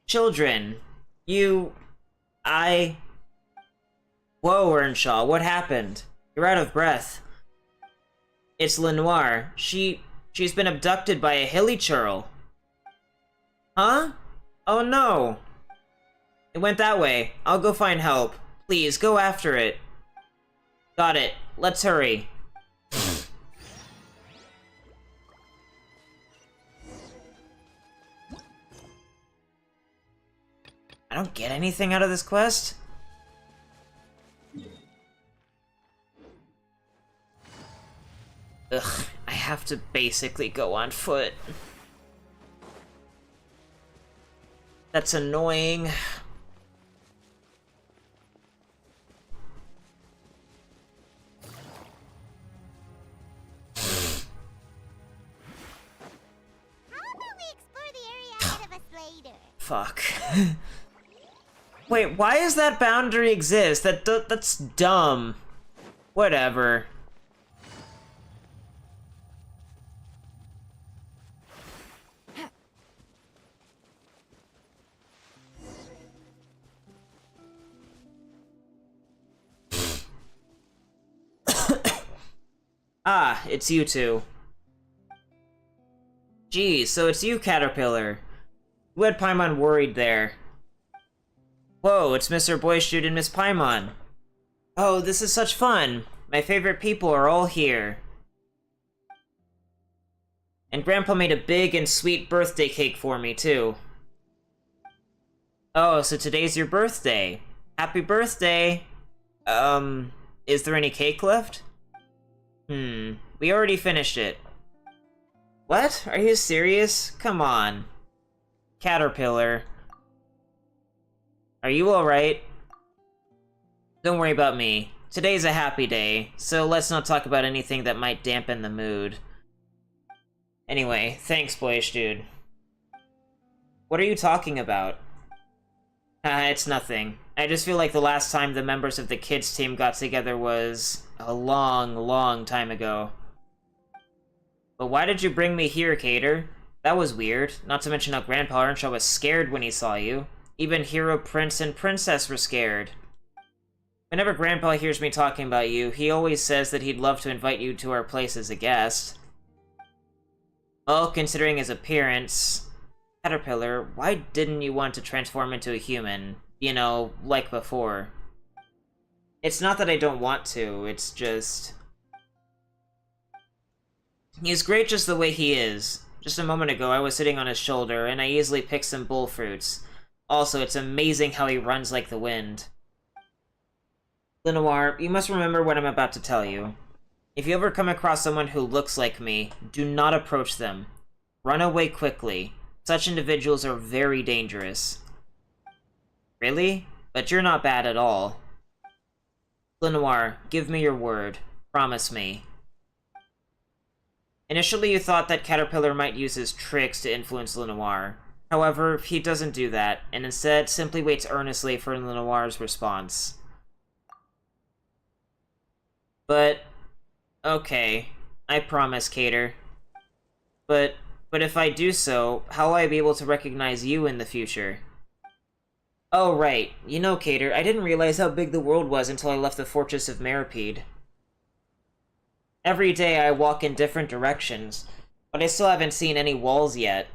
Children, Whoa, Earnshaw, what happened? You're out of breath. It's Lenoir. She's been abducted by a hilly churl. Huh? Oh no. It went that way. I'll go find help. Please, go after it. Got it. Let's hurry. I don't get anything out of this quest? Ugh, I have to basically go on foot. That's annoying. Fuck. Wait, why does that boundary exist? That's dumb. Whatever. Ah, it's you two. Geez, so it's you, Caterpillar. Who had Paimon worried there? Whoa, it's Mr. Boyish Dude and Miss Paimon. Oh, this is such fun. My favorite people are all here. And Grandpa made a big and sweet birthday cake for me, too. Oh, so today's your birthday. Happy birthday! Is there any cake left? We already finished it. What? Are you serious? Come on. Caterpillar. Are you alright? Don't worry about me. Today's a happy day, so let's not talk about anything that might dampen the mood. Anyway, thanks, Boyish Dude. What are you talking about? It's nothing. I just feel like the last time the members of the kids team got together was a long, long time ago. But why did you bring me here, Cater? That was weird, not to mention how Grandpa Earnshaw was scared when he saw you. Even Hero, Prince, and Princess were scared. Whenever Grandpa hears me talking about you, he always says that he'd love to invite you to our place as a guest. Well, considering his appearance... Caterpillar, why didn't you want to transform into a human? You know, like before. It's not that I don't want to, it's just... He's great just the way he is. Just a moment ago, I was sitting on his shoulder, and I easily picked some bull fruits. Also, it's amazing how he runs like the wind. Lenoir, you must remember what I'm about to tell you. If you ever come across someone who looks like me, do not approach them. Run away quickly. Such individuals are very dangerous. Really? But you're not bad at all. Lenoir, give me your word. Promise me. Initially, you thought that Caterpillar might use his tricks to influence Lenoir. However, he doesn't do that, and instead simply waits earnestly for Lenoir's response. But... okay. I promise, Cater. But if I do so, how will I be able to recognize you in the future? Oh, right. You know, Cater, I didn't realize how big the world was until I left the Fortress of Meripede. Every day I walk in different directions, but I still haven't seen any walls yet.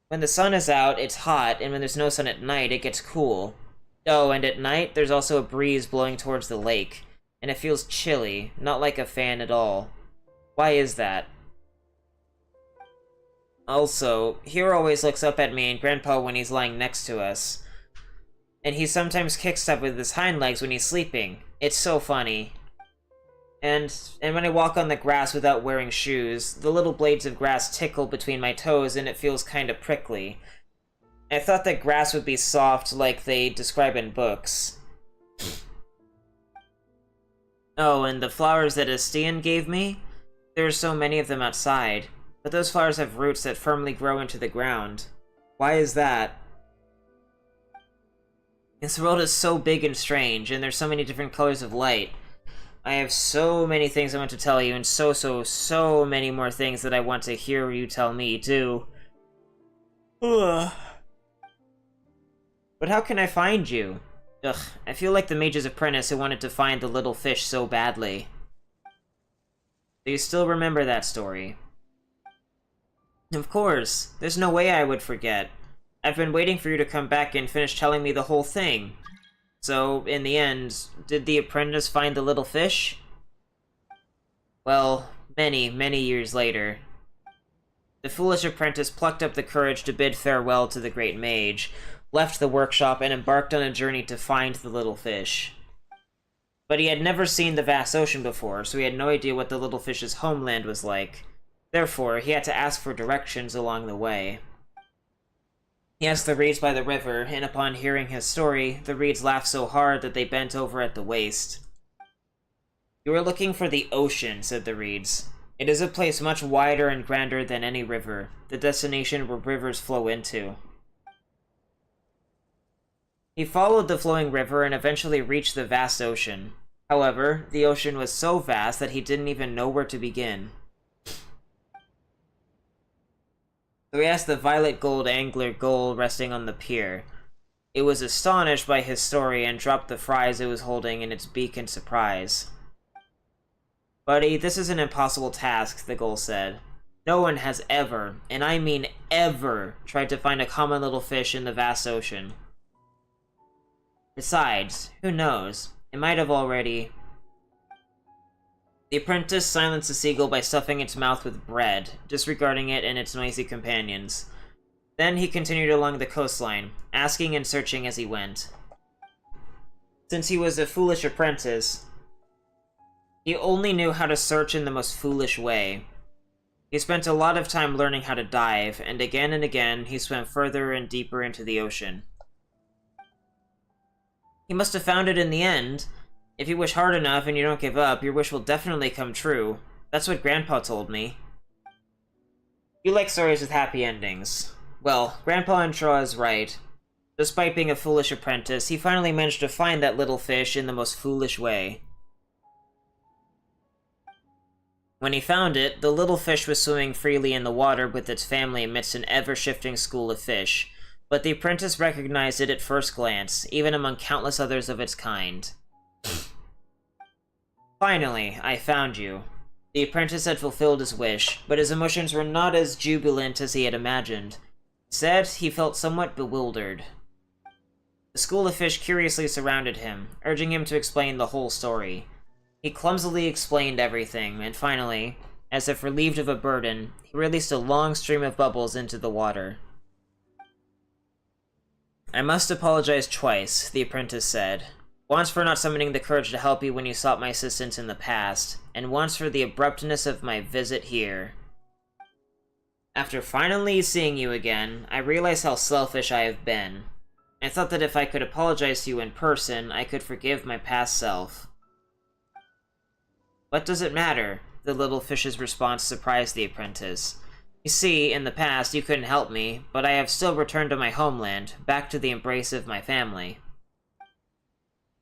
When the sun is out, it's hot, and when there's no sun at night, it gets cool. Oh, and at night, there's also a breeze blowing towards the lake, and it feels chilly, not like a fan at all. Why is that? Also, Hero always looks up at me and Grandpa when he's lying next to us. And he sometimes kicks stuff with his hind legs when he's sleeping. It's so funny. And when I walk on the grass without wearing shoes, the little blades of grass tickle between my toes and it feels kinda prickly. I thought that grass would be soft like they describe in books. Oh, and the flowers that Estienne gave me? There are so many of them outside. But those flowers have roots that firmly grow into the ground. Why is that? This world is so big and strange, and there's so many different colors of light. I have so many things I want to tell you, and so many more things that I want to hear you tell me, too. Ugh. But how can I find you? Ugh, I feel like the mage's apprentice who wanted to find the little fish so badly. Do you still remember that story? Of course. There's no way I would forget. I've been waiting for you to come back and finish telling me the whole thing. So, in the end, did the apprentice find the little fish? Well, many years later. The foolish apprentice plucked up the courage to bid farewell to the great mage, left the workshop, and embarked on a journey to find the little fish. But he had never seen the vast ocean before, so he had no idea what the little fish's homeland was like. Therefore, he had to ask for directions along the way. He asked the reeds by the river, and upon hearing his story, the reeds laughed so hard that they bent over at the waist. You are looking for the ocean, said the reeds. It is a place much wider and grander than any river, the destination where rivers flow into. He followed the flowing river and eventually reached the vast ocean. However, the ocean was so vast that he didn't even know where to begin. So he asked the violet gold angler gull resting on the pier. It was astonished by his story and dropped the fries it was holding in its beak in surprise. Buddy, this is an impossible task, the gull said. No one has ever, and I mean ever, tried to find a common little fish in the vast ocean. Besides, who knows? It might have already... The apprentice silenced the seagull by stuffing its mouth with bread, disregarding it and its noisy companions. Then he continued along the coastline, asking and searching as he went. Since he was a foolish apprentice, he only knew how to search in the most foolish way. He spent a lot of time learning how to dive, and again he swam further and deeper into the ocean. He must have found it in the end. If you wish hard enough and you don't give up, your wish will definitely come true. That's what Grandpa told me. You like stories with happy endings. Well, Grandpa Earnshaw is right. Despite being a foolish apprentice, he finally managed to find that little fish in the most foolish way. When he found it, the little fish was swimming freely in the water with its family amidst an ever-shifting school of fish, but the apprentice recognized it at first glance, even among countless others of its kind. Finally, I found you. The apprentice had fulfilled his wish, but his emotions were not as jubilant as he had imagined. Instead, he felt somewhat bewildered. The school of fish curiously surrounded him, urging him to explain the whole story. He clumsily explained everything, and finally, as if relieved of a burden, he released a long stream of bubbles into the water. I must apologize twice, the apprentice said. Once for not summoning the courage to help you when you sought my assistance in the past, and once for the abruptness of my visit here. After finally seeing you again, I realize how selfish I have been. I thought that if I could apologize to you in person, I could forgive my past self. What does it matter? The little fish's response surprised the apprentice. You see, in the past you couldn't help me, but I have still returned to my homeland, back to the embrace of my family.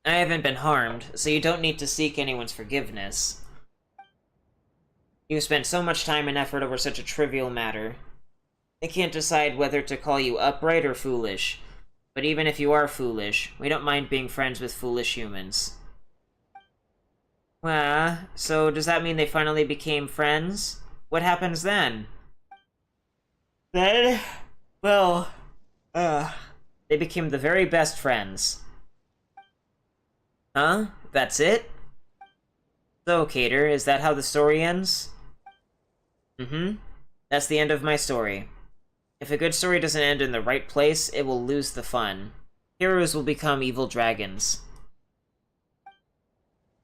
I haven't been harmed, so you don't need to seek anyone's forgiveness. You've spent so much time and effort over such a trivial matter. I can't decide whether to call you upright or foolish, but even if you are foolish, we don't mind being friends with foolish humans. Well, so does that mean they finally became friends? What happens then? Then, well, they became the very best friends. Huh? That's it? So, Cater, is that how the story ends? Mm-hmm. That's the end of my story. If a good story doesn't end in the right place, it will lose the fun. Heroes will become evil dragons.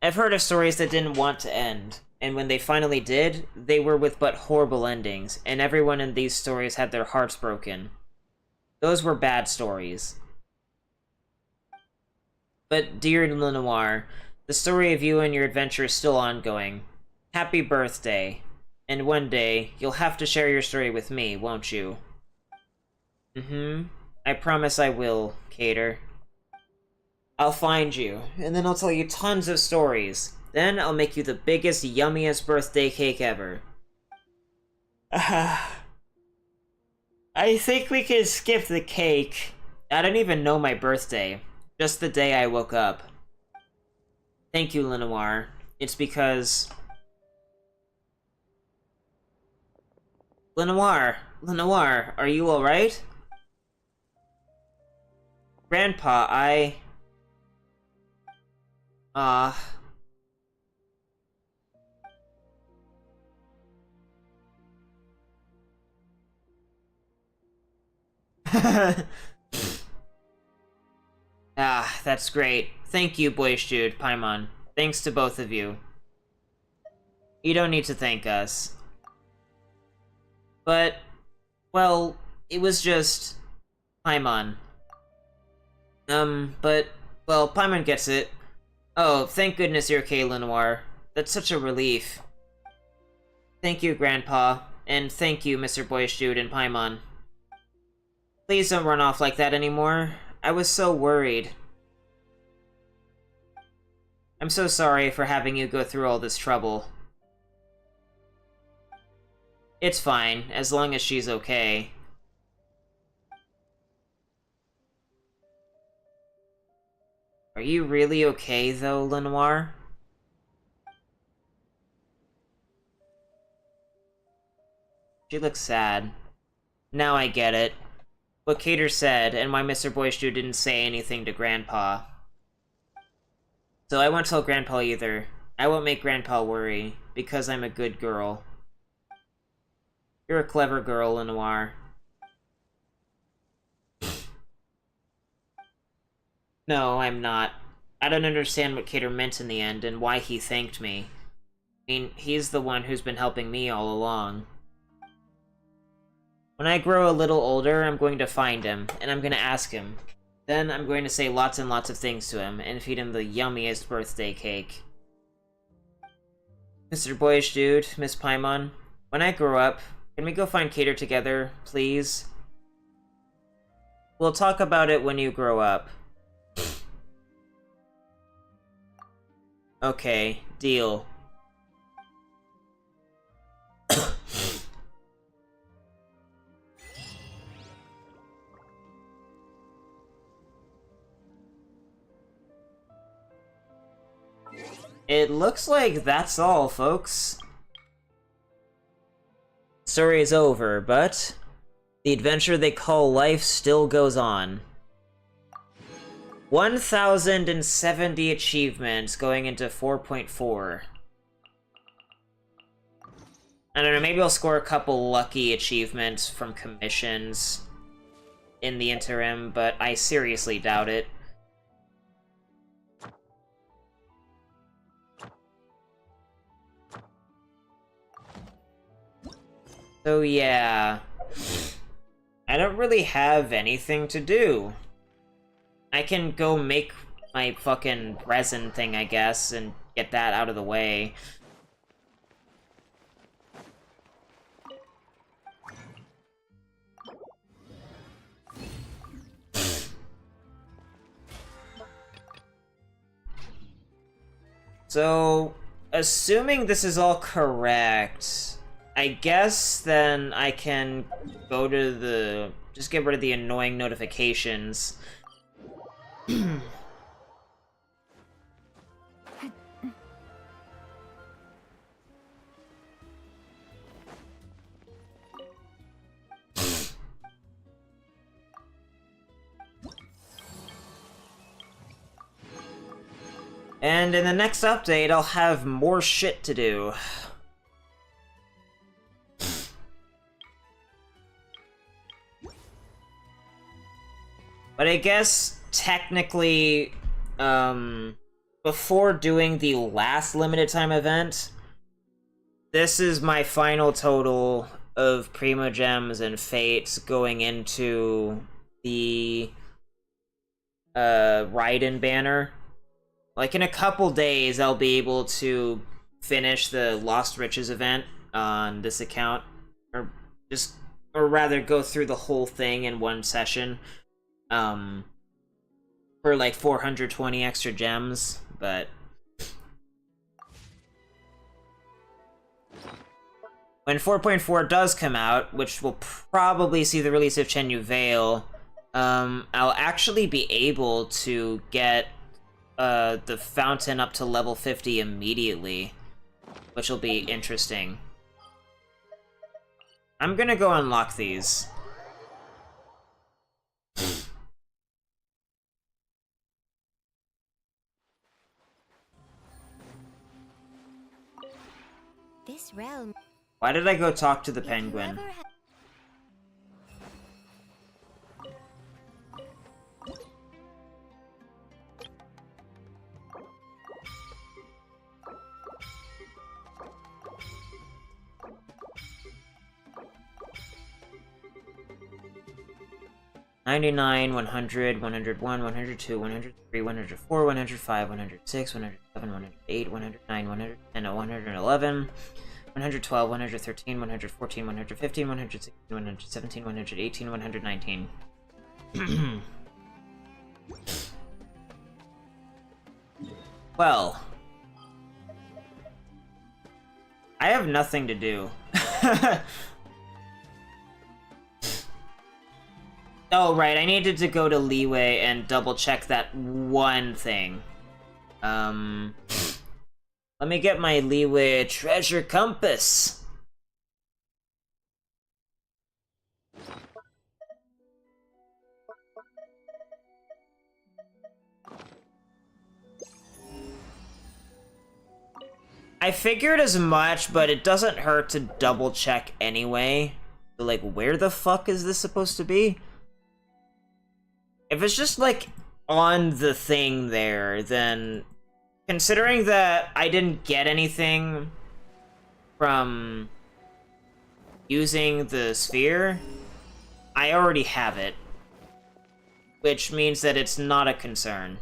I've heard of stories that didn't want to end, and when they finally did, they were with but horrible endings, and everyone in these stories had their hearts broken. Those were bad stories. But, dear Lenoir, the story of you and your adventure is still ongoing. Happy birthday. And one day, you'll have to share your story with me, won't you? Mm-hmm. I promise I will, Cater. I'll find you, and then I'll tell you tons of stories. Then I'll make you the biggest, yummiest birthday cake ever. I think we can skip the cake. I don't even know my birthday. Just the day I woke up. Thank you, Lenoir. It's because... Lenoir, are you alright? Grandpa, that's great. Thank you, Boyish Dude, Paimon. Thanks to both of you. You don't need to thank us. But, well, it was just... Paimon. Well, Paimon gets it. Oh, thank goodness you're okay, Lenoir. That's such a relief. Thank you, Grandpa. And thank you, Mr. Boyish Dude and Paimon. Please don't run off like that anymore. I was so worried. I'm so sorry for having you go through all this trouble. It's fine, as long as she's okay. Are you really okay, though, Lenoir? She looks sad. Now I get it. What Cater said, and why Mr. Boyish didn't say anything to Grandpa. So I won't tell Grandpa either. I won't make Grandpa worry, because I'm a good girl. You're a clever girl, Lenoir. No, I'm not. I don't understand what Cater meant in the end, and why he thanked me. I mean, he's the one who's been helping me all along. When I grow a little older, I'm going to find him, and I'm going to ask him. Then I'm going to say lots and lots of things to him, and feed him the yummiest birthday cake. Mr. Boyish Dude, Miss Paimon, when I grow up, can we go find Cater together, please? We'll talk about it when you grow up. Okay, deal. It looks like that's all, folks. Story is over, but the adventure they call life still goes on. 1,070 achievements going into 4.4. I don't know, maybe I'll score a couple lucky achievements from commissions in the interim, but I seriously doubt it. So yeah, I don't really have anything to do. I can go make my fucking resin thing, I guess, and get that out of the way. So, assuming this is all correct, I guess then I can go to the... just get rid of the annoying notifications. And in the next update, I'll have more shit to do. But I guess, technically, before doing the last limited time event, this is my final total of Primogems and Fates going into the Raiden banner. Like, in a couple days, I'll be able to finish the Lost Riches event on this account. Or rather, go through the whole thing in one session. For like 420 extra gems, but... when 4.4 does come out, which will probably see the release of Chenyu Vale, I'll actually be able to get the fountain up to level 50 immediately, which will be interesting. I'm gonna go unlock these. This realm. Why did I go talk to the penguin? $99, 100, 101, 102, 103, 104, 105, 106, 107, 108, 109, 110, 111, 112, 113, 114, 115, 116, 117, 118, 119. Well, I have nothing to do. Oh, right, I needed to go to Leeway and double-check that one thing. Let me get my Leeway treasure compass. I figured as much, but it doesn't hurt to double-check anyway. So, like, where the fuck is this supposed to be? If it's just, like, on the thing there, then... considering that I didn't get anything from using the sphere, I already have it. Which means that it's not a concern.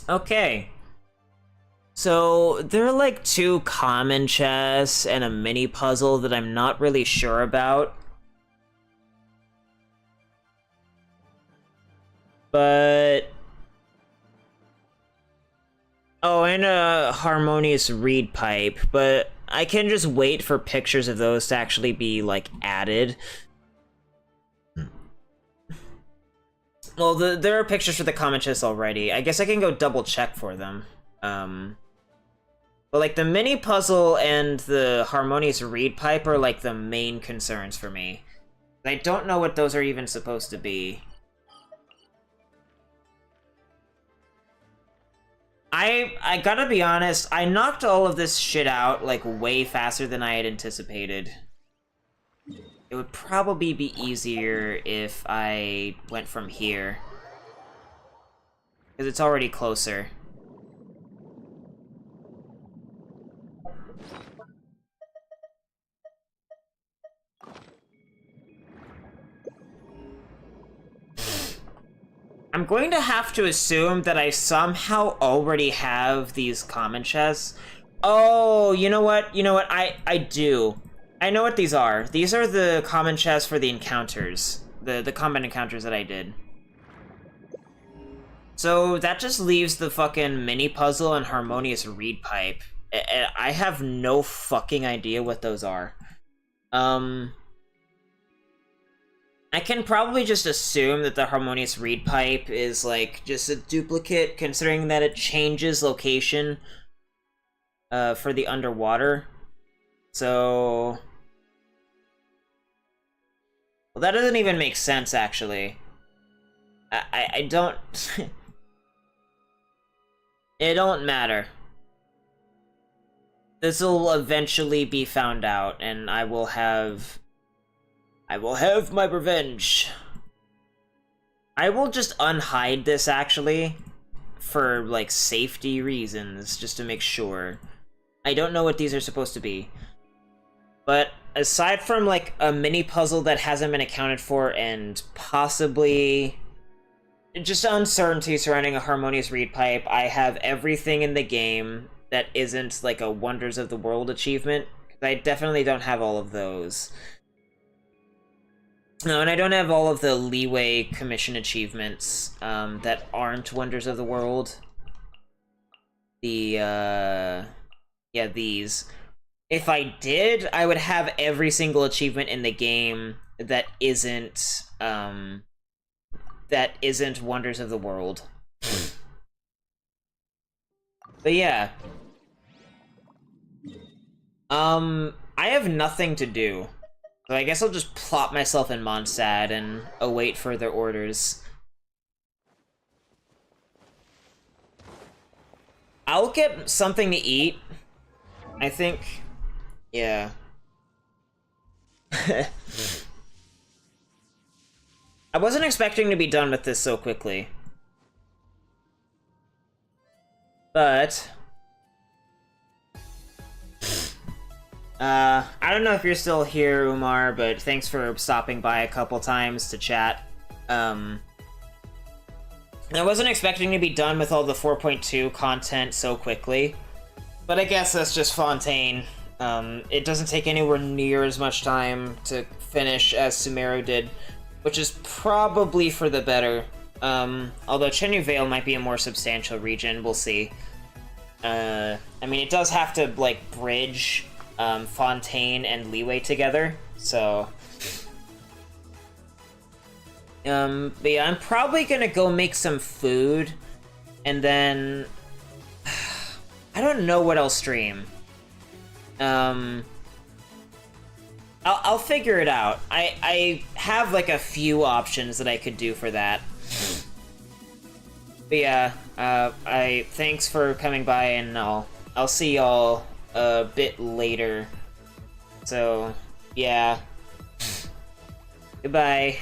Okay. So, there are like 2 common chests and a mini puzzle that I'm not really sure about. But... oh, and a harmonious reed pipe, but I can just wait for pictures of those to actually be, like, added. Well, there are pictures for the common chests already. I guess I can go double check for them. But, like, the mini puzzle and the harmonious reed pipe are, like, the main concerns for me. I don't know what those are even supposed to be. I gotta be honest, I knocked all of this shit out, like, way faster than I had anticipated. It would probably be easier if I went from here. Because it's already closer. I'm going to have to assume that I somehow already have these common chests. Oh, you know what? You know what? I do. I know what these are. These are the common chests for the encounters. The combat encounters that I did. So that just leaves the fucking mini puzzle and harmonious reed pipe. I have no fucking idea what those are. I can probably just assume that the harmonious reed pipe is, like, just a duplicate, considering that it changes location for the underwater. So... well, that doesn't even make sense, actually. I don't... it don't matter. This will eventually be found out, and I will have my revenge. I will just unhide this, actually, for, like, safety reasons, just to make sure. I don't know what these are supposed to be. But aside from, like, a mini puzzle that hasn't been accounted for, and possibly just uncertainty surrounding a harmonious reed pipe, I have everything in the game that isn't, like, a Wonders of the World achievement. I definitely don't have all of those. No, and I don't have all of the Leeway Commission achievements that aren't Wonders of the World. Yeah, these. If I did, I would have every single achievement in the game that isn't Wonders of the World. But yeah. I have nothing to do. So I guess I'll just plop myself in Mondstadt and await further orders. I'll get something to eat. I think... yeah. I wasn't expecting to be done with this so quickly. But... I don't know if you're still here, Umar, but thanks for stopping by a couple times to chat. I wasn't expecting to be done with all the 4.2 content so quickly, but I guess that's just Fontaine. It doesn't take anywhere near as much time to finish as Sumeru did, which is probably for the better. Although Chenyu Vale might be a more substantial region, we'll see. I mean, it does have to, like, bridge Fontaine and Leeway together, so... but yeah, I'm probably gonna go make some food, and then... I don't know what I'll stream. I'll figure it out. I have, like, a few options that I could do for that. But yeah, thanks for coming by, and I'll see y'all a bit later. So, yeah. Goodbye.